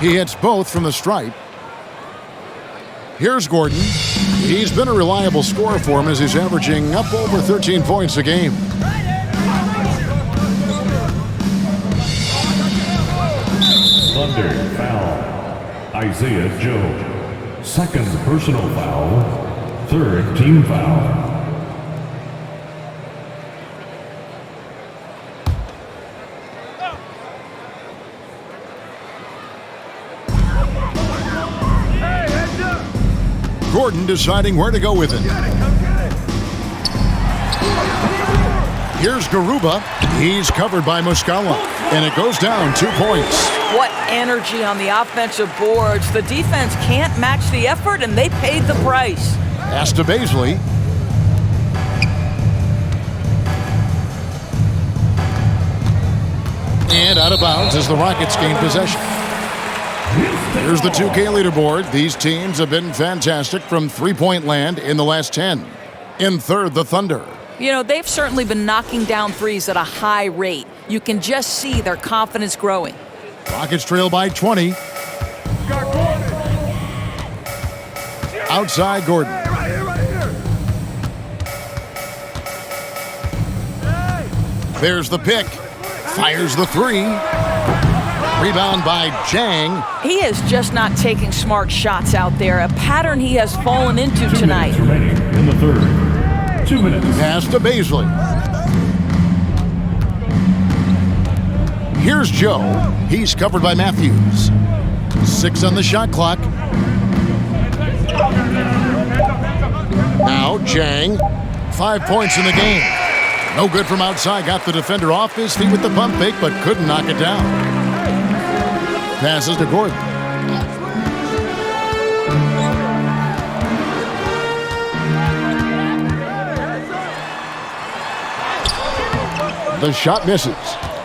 He hits both from the stripe. Here's Gordon. He's been a reliable scorer for him as he's averaging up over 13 points a game. Thunder foul. Isaiah Joe. Second personal foul. Third team foul. Gordon deciding where to go with it. Here's Garuba. He's covered by Muscala. And it goes down 2 points. What energy on the offensive boards. The defense can't match the effort, and they paid the price. Pass to Baisley. And out of bounds as the Rockets gain possession. Here's the 2K leaderboard. These teams have been fantastic from three-point land in the last 10. In third, the Thunder. You know, they've certainly been knocking down threes at a high rate. You can just see their confidence growing. Rockets trail by 20. Outside Gordon. There's the pick. Fires the three. Rebound by Jang. He is just not taking smart shots out there, a pattern he has fallen into tonight. 2 minutes remaining in the third. 2 minutes. Pass to Baisley. Here's Joe. He's covered by Matthews. 6 on the shot clock. Now Jang. 5 points in the game. No good from outside. Got the defender off his feet with the pump fake, but couldn't knock it down. Passes to Gordon. The shot misses.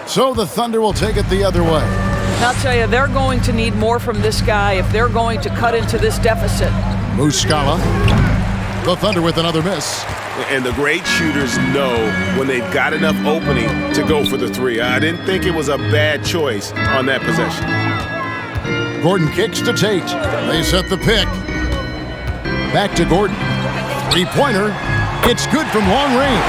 So the Thunder will take it the other way. And I'll tell you, they're going to need more from this guy if they're going to cut into this deficit. Muscala. The Thunder with another miss. And the great shooters know when they've got enough opening to go for the three. I didn't think it was a bad choice on that possession. Gordon kicks to Tate. They set the pick. Back to Gordon. Three-pointer. It's good from long range.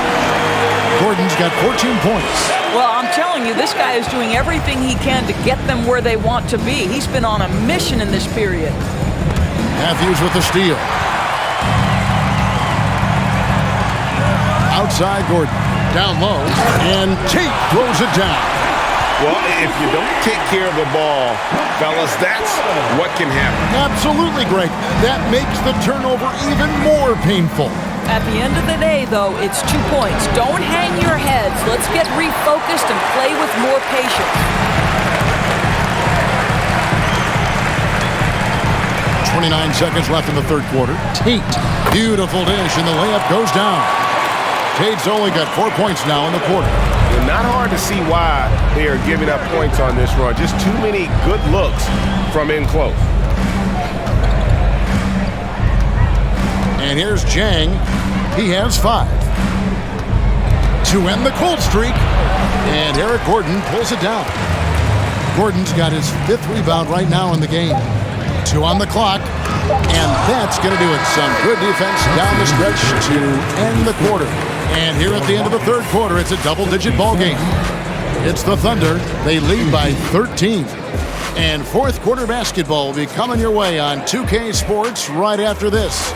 Gordon's got 14 points. Well, I'm telling you, this guy is doing everything he can to get them where they want to be. He's been on a mission in this period. Matthews with the steal. Outside Gordon. Down low. And Tate throws it down. Well, if you don't take care of the ball, fellas, that's what can happen. Absolutely, Greg. That makes the turnover even more painful. At the end of the day, though, it's 2 points. Don't hang your heads. Let's get refocused and play with more patience. 29 seconds left in the third quarter. Tate. Beautiful dish, and the layup goes down. Tate's only got 4 points now in the quarter. And not hard to see why they are giving up points on this run. Just too many good looks from in close. And here's Jang. He has 5. To end the cold streak. And Eric Gordon pulls it down. Gordon's got his 5th rebound right now in the game. 2 on the clock. And that's going to do it. Some good defense down the stretch to end the quarter. And here at the end of the third quarter, it's a double-digit ball game. It's the Thunder. They lead by 13. And fourth quarter basketball will be coming your way on 2K Sports right after this.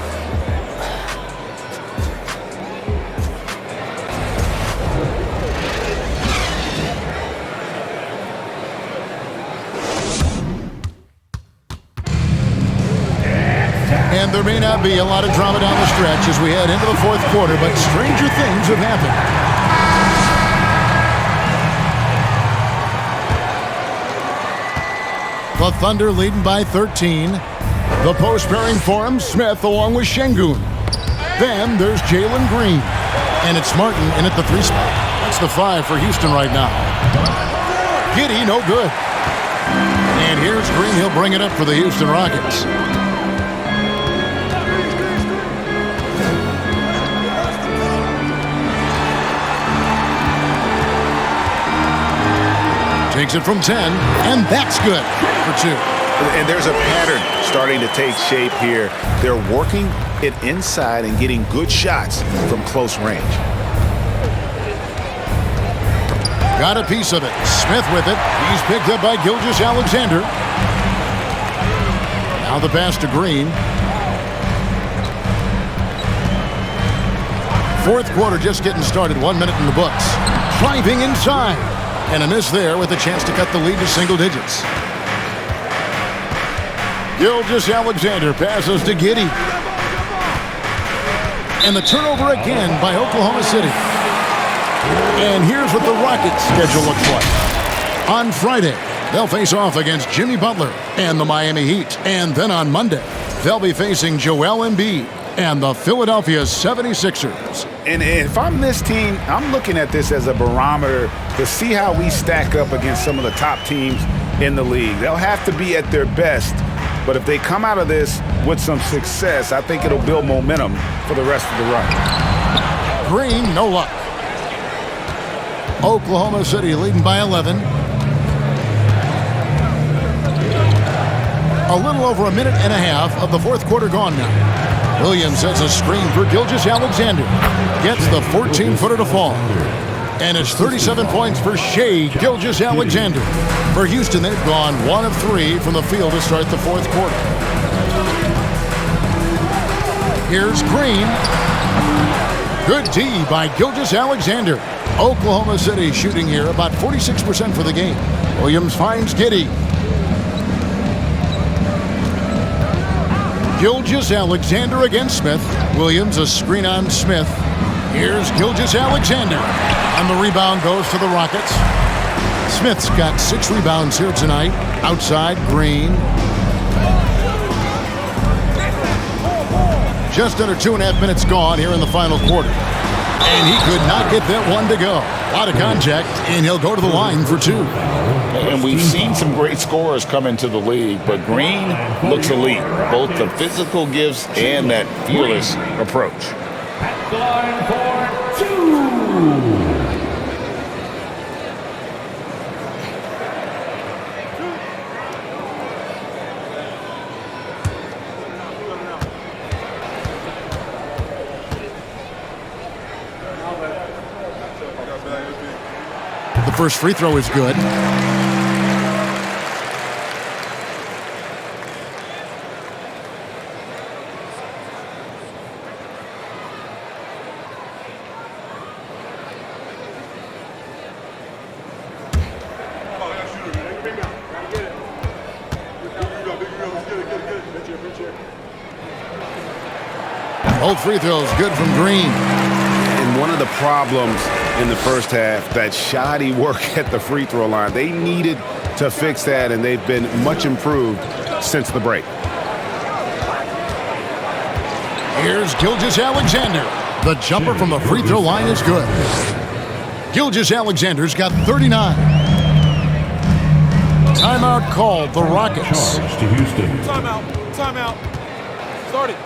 And there may not be a lot of drama down the stretch as we head into the fourth quarter, but stranger things have happened. The Thunder leading by 13. The post pairing for him, Smith along with Şengün. Then there's Jalen Green. And it's Martin in at the 3 spot. That's the 5 for Houston right now. Giddey, no good. And here's Green. He'll bring it up for the Houston Rockets. Takes it from 10, and that's good for 2. And there's a pattern starting to take shape here. They're working it inside and getting good shots from close range. Got a piece of it. Smith with it. He's picked up by Gilgeous-Alexander. Now the pass to Green. Fourth quarter just getting started. 1 minute in the books. Driving inside. And a miss there with a chance to cut the lead to single digits. Gilgeous-Alexander passes to Giddey. And the turnover again by Oklahoma City. And here's what the Rockets' schedule looks like. On Friday, they'll face off against Jimmy Butler and the Miami Heat. And then on Monday, they'll be facing Joel Embiid and the Philadelphia 76ers. And if I'm this team, I'm looking at this as a barometer to see how we stack up against some of the top teams in the league. They'll have to be at their best, but if they come out of this with some success, I think it'll build momentum for the rest of the run. Green, no luck. Oklahoma City leading by 11. A little over a minute and a half of the fourth quarter gone now. Williams sets a screen for Gilgeous-Alexander. Gets the 14-footer to fall. And it's 37 points for Shai Gilgeous-Alexander. For Houston, they've gone 1 of 3 from the field to start the fourth quarter. Here's Green. Good D by Gilgeous-Alexander. Oklahoma City shooting here about 46% for the game. Williams finds Giddey. Gilgeous-Alexander against Smith. Williams a screen on Smith. Here's Gilgeous-Alexander. And the rebound goes to the Rockets. Smith's got 6 rebounds here tonight. Outside, Green. Just under 2.5 minutes gone here in the final quarter. And he could not get that one to go. A lot of contact, and he'll go to the line for 2. And we've seen some great scorers come into the league, but Green looks elite. Both the physical gifts and that fearless approach. At the line for 2. The first free throw is good. Both free throws good from Green. And one of the problems in the first half, that shoddy work at the free throw line. They needed to fix that, and they've been much improved since the break. Here's Gilgeous-Alexander. The jumper from the free throw line is good. Gilgeous-Alexander's got 39. Timeout called, the Rockets. Charge to Houston. Timeout. Start it.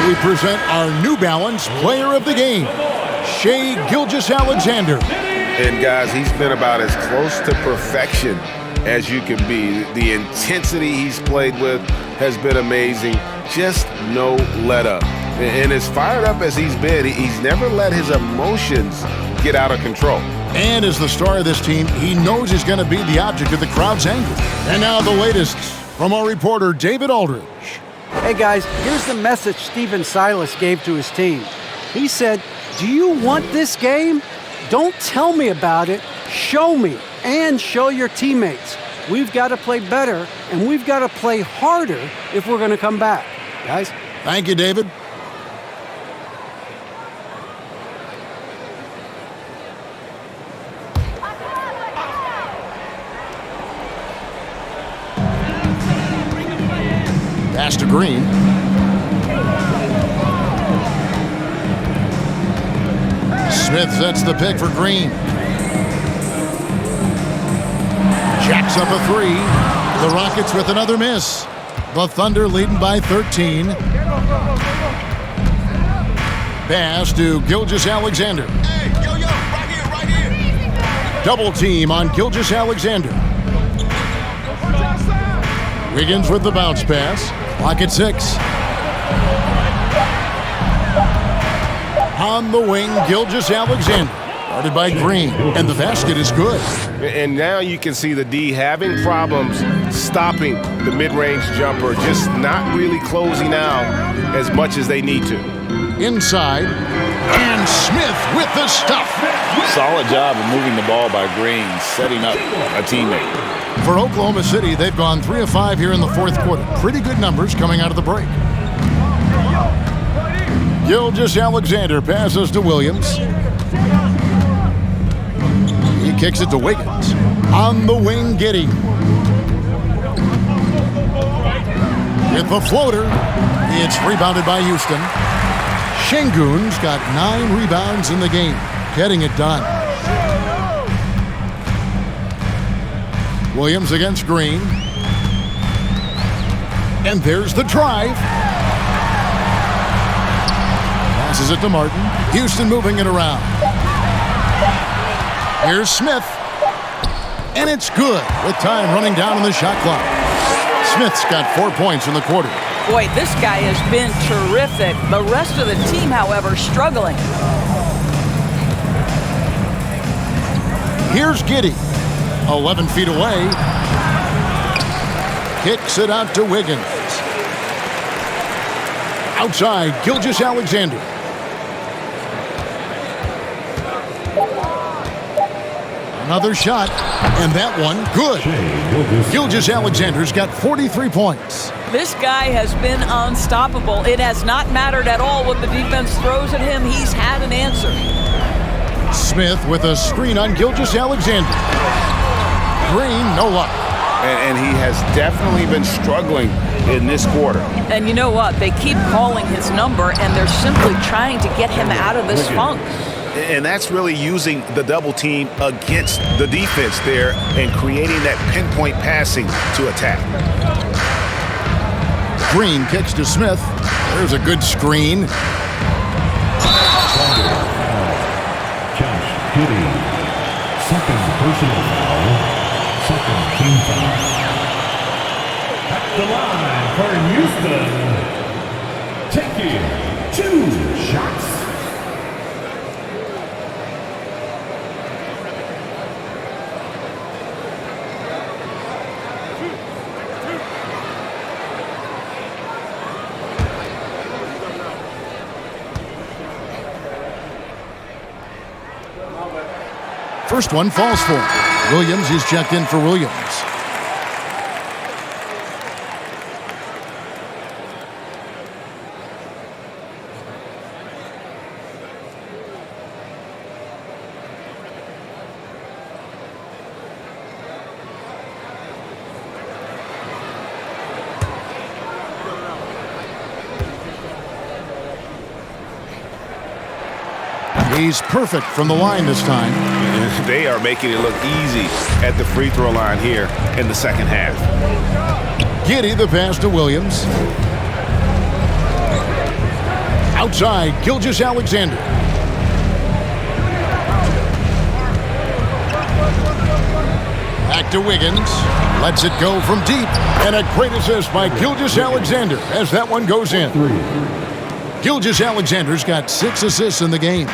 We present our New Balance Player of the Game, Shai Gilgeous-Alexander. And guys, he's been about as close to perfection as you can be. The intensity he's played with has been amazing. Just no let up. And as fired up as he's been, he's never let his emotions get out of control. And as the star of this team, he knows he's going to be the object of the crowd's anger. And now the latest from our reporter, David Aldridge. Hey guys, here's the message Stephen Silas gave to his team. He said, "Do you want this game? Don't tell me about it. Show me and show your teammates. We've got to play better and we've got to play harder if we're going to come back." Guys? Thank you, David. Pass to Green. Smith sets the pick for Green. Jacks up a three. The Rockets with another miss. The Thunder leading by 13. Pass to Gilgeous-Alexander. Hey, yo, right here. Double team on Gilgeous-Alexander. Wiggins with the bounce pass. Clock at 6. On the wing, Gilgeous-Alexander. Guarded by Green, and the basket is good. And now you can see the D having problems stopping the mid-range jumper, just not really closing out as much as they need to. Inside, and Smith with the stuff. Solid job of moving the ball by Green, setting up a teammate. For Oklahoma City, they've gone 3 of 5 here in the fourth quarter. Pretty good numbers coming out of the break. Gilgeous-Alexander passes to Williams. He kicks it to Wiggins. On the wing, Giddey. With the floater, it's rebounded by Houston. Şengün's got 9 rebounds in the game, getting it done. Williams against Green. And there's the drive. Passes it to Martin. Houston moving it around. Here's Smith. And it's good with time running down on the shot clock. Smith's got 4 points in the quarter. Boy, this guy has been terrific. The rest of the team, however, struggling. Here's Giddey. 11 feet away. Kicks it out to Wiggins. Outside, Gilgeous-Alexander. Another shot, and that one good. Gilgeous-Alexander's got 43 points. This guy has been unstoppable. It has not mattered at all what the defense throws at him. He's had an answer. Smith with a screen on Gilgeous-Alexander. Green, no luck. And he has definitely been struggling in this quarter. And you know what? They keep calling his number, and they're simply trying to get him out of this funk. And that's really using the double team against the defense there and creating that pinpoint passing to attack. Green kicks to Smith. There's a good screen. Josh Giddey. Second personal foul. Second team foul. At the line for Houston. Taking 2 shots. First one falls for him. Williams is checked in for Williams. He's perfect from the line this time. They are making it look easy at the free throw line here in the second half. Giddey the pass to Williams. Outside, Gilgeous-Alexander. Back to Wiggins. Lets it go from deep. And a great assist by Gilgeous-Alexander as that one goes in. Gilgeous-Alexander's got 6 assists in the game.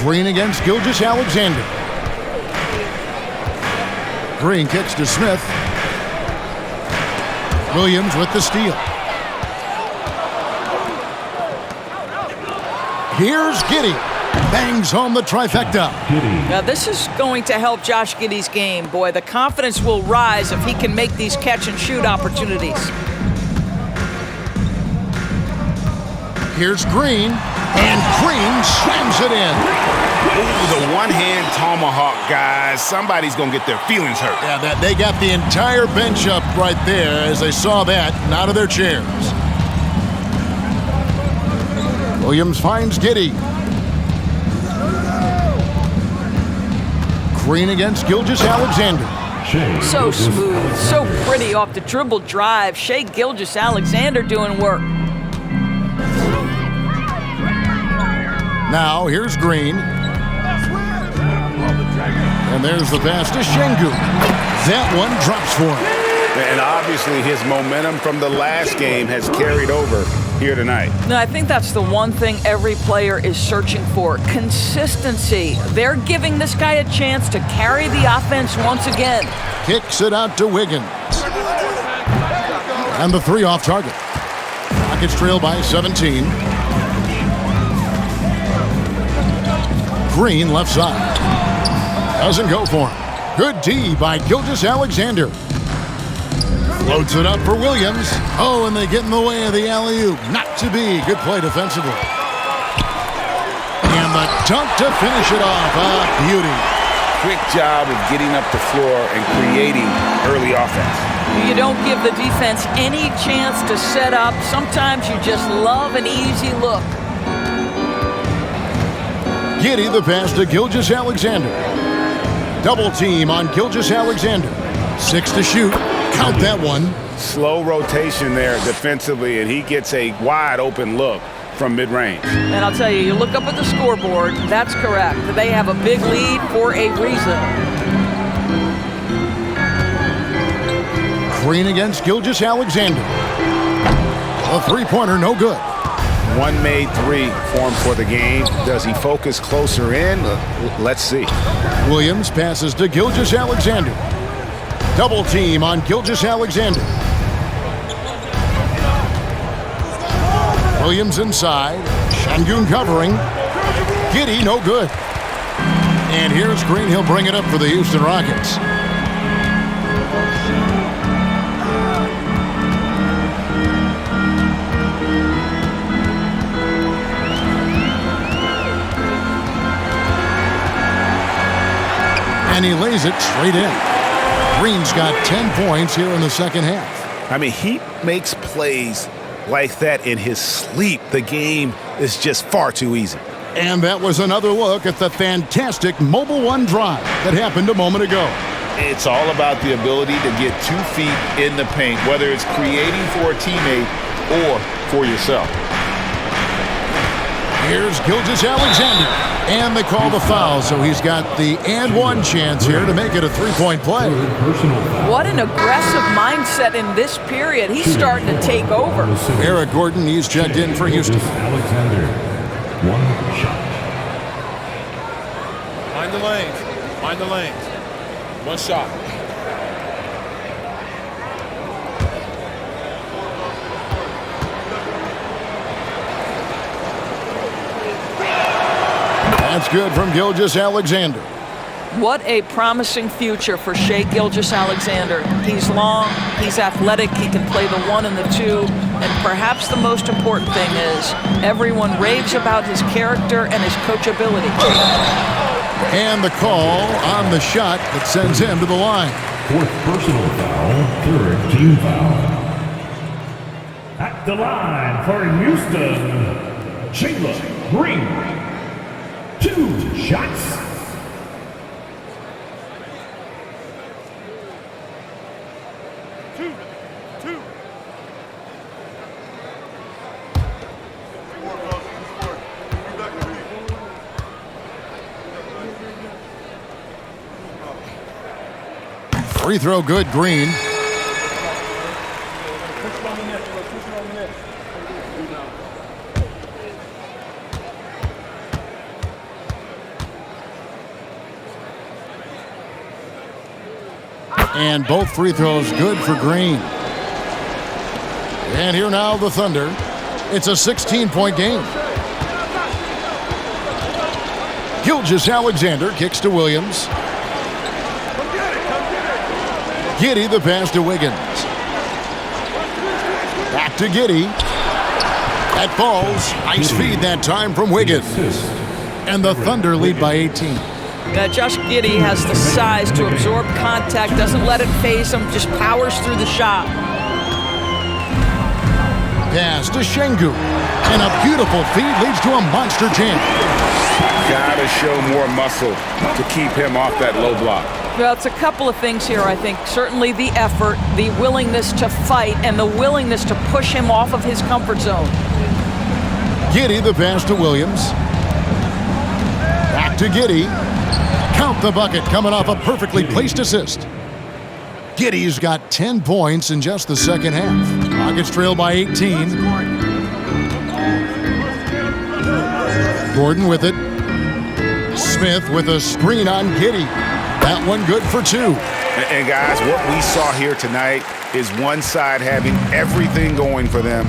Green against Gilgeous-Alexander. Green kicks to Smith. Williams with the steal. Here's Giddey. Bangs home the trifecta. Now this is going to help Josh Giddey's game. Boy, the confidence will rise if he can make these catch-and-shoot opportunities. Here's Green. And Green slams it in. Ooh, the one-hand tomahawk, guys. Somebody's going to get their feelings hurt. Yeah, they got the entire bench up right there as they saw that and out of their chairs. Williams finds Giddey. Green against Gilgeous-Alexander. So smooth, so pretty off the dribble drive. Shai Gilgeous-Alexander doing work. Now, here's Green. And there's the pass to Şengün. That one drops for him. And obviously his momentum from the last game has carried over here tonight. No, I think that's the one thing every player is searching for. Consistency. They're giving this guy a chance to carry the offense once again. Kicks it out to Wiggins. And the 3 off target. Rockets trail by 17. Green left side. Doesn't go for him. Good D by Gilgeous-Alexander. Floats it up for Williams. Oh, and they get in the way of the alley-oop. Not to be. Good play defensively. And the dunk to finish it off. A beauty. Quick job of getting up the floor and creating early offense. You don't give the defense any chance to set up. Sometimes you just love an easy look. Giddey the pass to Gilgeous-Alexander. Double team on Gilgeous-Alexander. 6 to shoot. Count that one. Slow rotation there defensively, and he gets a wide open look from mid-range. And I'll tell you, you look up at the scoreboard, that's correct. They have a big lead for a reason. Green against Gilgeous-Alexander. A three-pointer, no good. One made three for him for the game. Does he focus closer in? Let's see. Williams passes to Gilgeous-Alexander. Double team on Gilgeous-Alexander. Williams inside. Şengün covering. Giddey, no good. And here's Green. He'll bring it up for the Houston Rockets. And he lays it straight in. Green's got 10 points here in the second half. I mean, he makes plays like that in his sleep. The game is just far too easy. And that was another look at the fantastic Mobile One drive that happened a moment ago. It's all about the ability to get 2 feet in the paint, whether it's creating for a teammate or for yourself. Here's Gilgeous-Alexander. And they call the foul, so he's got the and one chance here to make it a three-point play. What an aggressive mindset in this period. He's starting to take over. Eric Gordon, he's checked in for Houston. Alexander, 1 shot. Mind the lanes. Mind the lanes. 1 shot. That's good from Gilgeous-Alexander. What a promising future for Shai Gilgeous-Alexander. He's long, he's athletic, he can play the 1 and the 2, and perhaps the most important thing is everyone raves about his character and his coachability. And the call on the shot that sends him to the line. 4th personal foul, 3rd team foul. At the line for Houston, Jalen Green. 2 shots. Two. Free throw good, Green. And both free throws good for Green. And here now the Thunder. It's a 16-point game. Gilgeous-Alexander kicks to Williams. Giddey the pass to Wiggins. Back to Giddey. That falls. Nice feed that time from Wiggins. And the Thunder lead by 18. Josh Giddey has the size to absorb contact, doesn't let it phase him, just powers through the shot. Pass to Şengün. And a beautiful feed leads to a monster jam. Gotta show more muscle to keep him off that low block. Well, it's a couple of things here, I think. Certainly the effort, the willingness to fight, and the willingness to push him off of his comfort zone. Giddey the pass to Williams. Back to Giddey. Count the bucket coming off a perfectly placed assist. Giddey's got 10 points in just the second half. Rockets trail by 18. Gordon with it. Smith with a screen on Giddey. That one good for 2. And guys, what we saw here tonight is one side having everything going for them.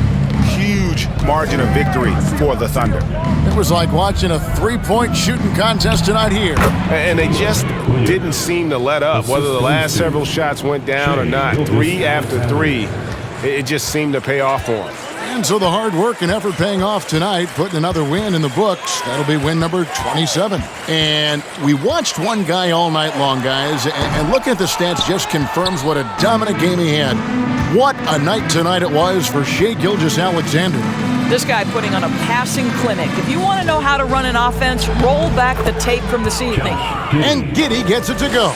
Huge margin of victory for the Thunder. It was like watching a three-point shooting contest tonight here. And they just didn't seem to let up, whether the last several shots went down or not. 3 after 3, it just seemed to pay off for them. And so the hard work and effort paying off tonight, putting another win in the books. That'll be win number 27. And we watched one guy all night long, guys, and looking at the stats just confirms what a dominant game he had. What a night tonight it was for Shai Gilgeous-Alexander. This guy putting on a passing clinic. If you want to know how to run an offense, roll back the tape from this evening. And Giddey gets it to go.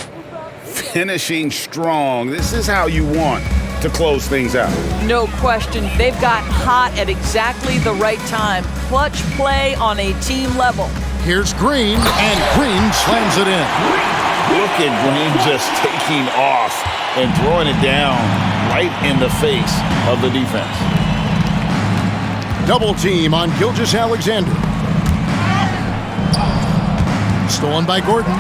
Finishing strong. This is how you want to close things out. No question. They've got hot at exactly the right time. Clutch play on a team level. Here's Green, and Green slams it in. Look at Green just taking off and throwing it down right in the face of the defense. Double team on Gilgeous-Alexander. Stolen by Gordon.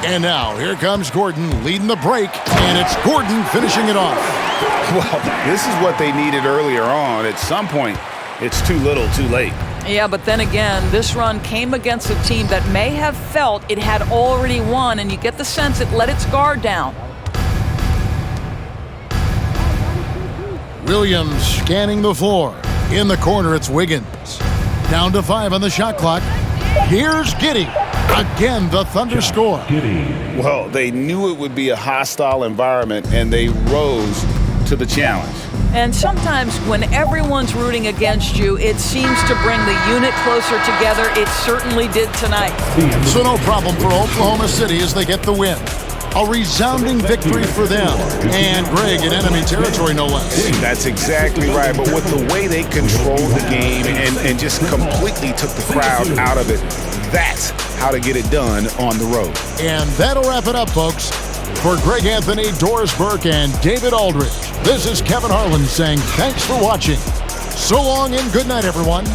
And now here comes Gordon leading the break, and it's Gordon finishing it off. Well, this is what they needed earlier on. At some point, it's too little, too late. Yeah, but then again, this run came against a team that may have felt it had already won, and you get the sense it let its guard down. Williams scanning the floor. In the corner, it's Wiggins. Down to 5 on the shot clock. Here's Giddey. Again, the Thunder score. Well, they knew it would be a hostile environment, and they rose to the challenge. And sometimes when everyone's rooting against you, it seems to bring the unit closer together. It certainly did tonight. So no problem for Oklahoma City as they get the win. A resounding victory for them. And Greg in enemy territory, no less. That's exactly right. But with the way they controlled the game and just completely took the crowd out of it, that's how to get it done on the road. And that'll wrap it up, folks. For Greg Anthony, Doris Burke, and David Aldridge, this is Kevin Harlan saying thanks for watching. So long and good night, everyone.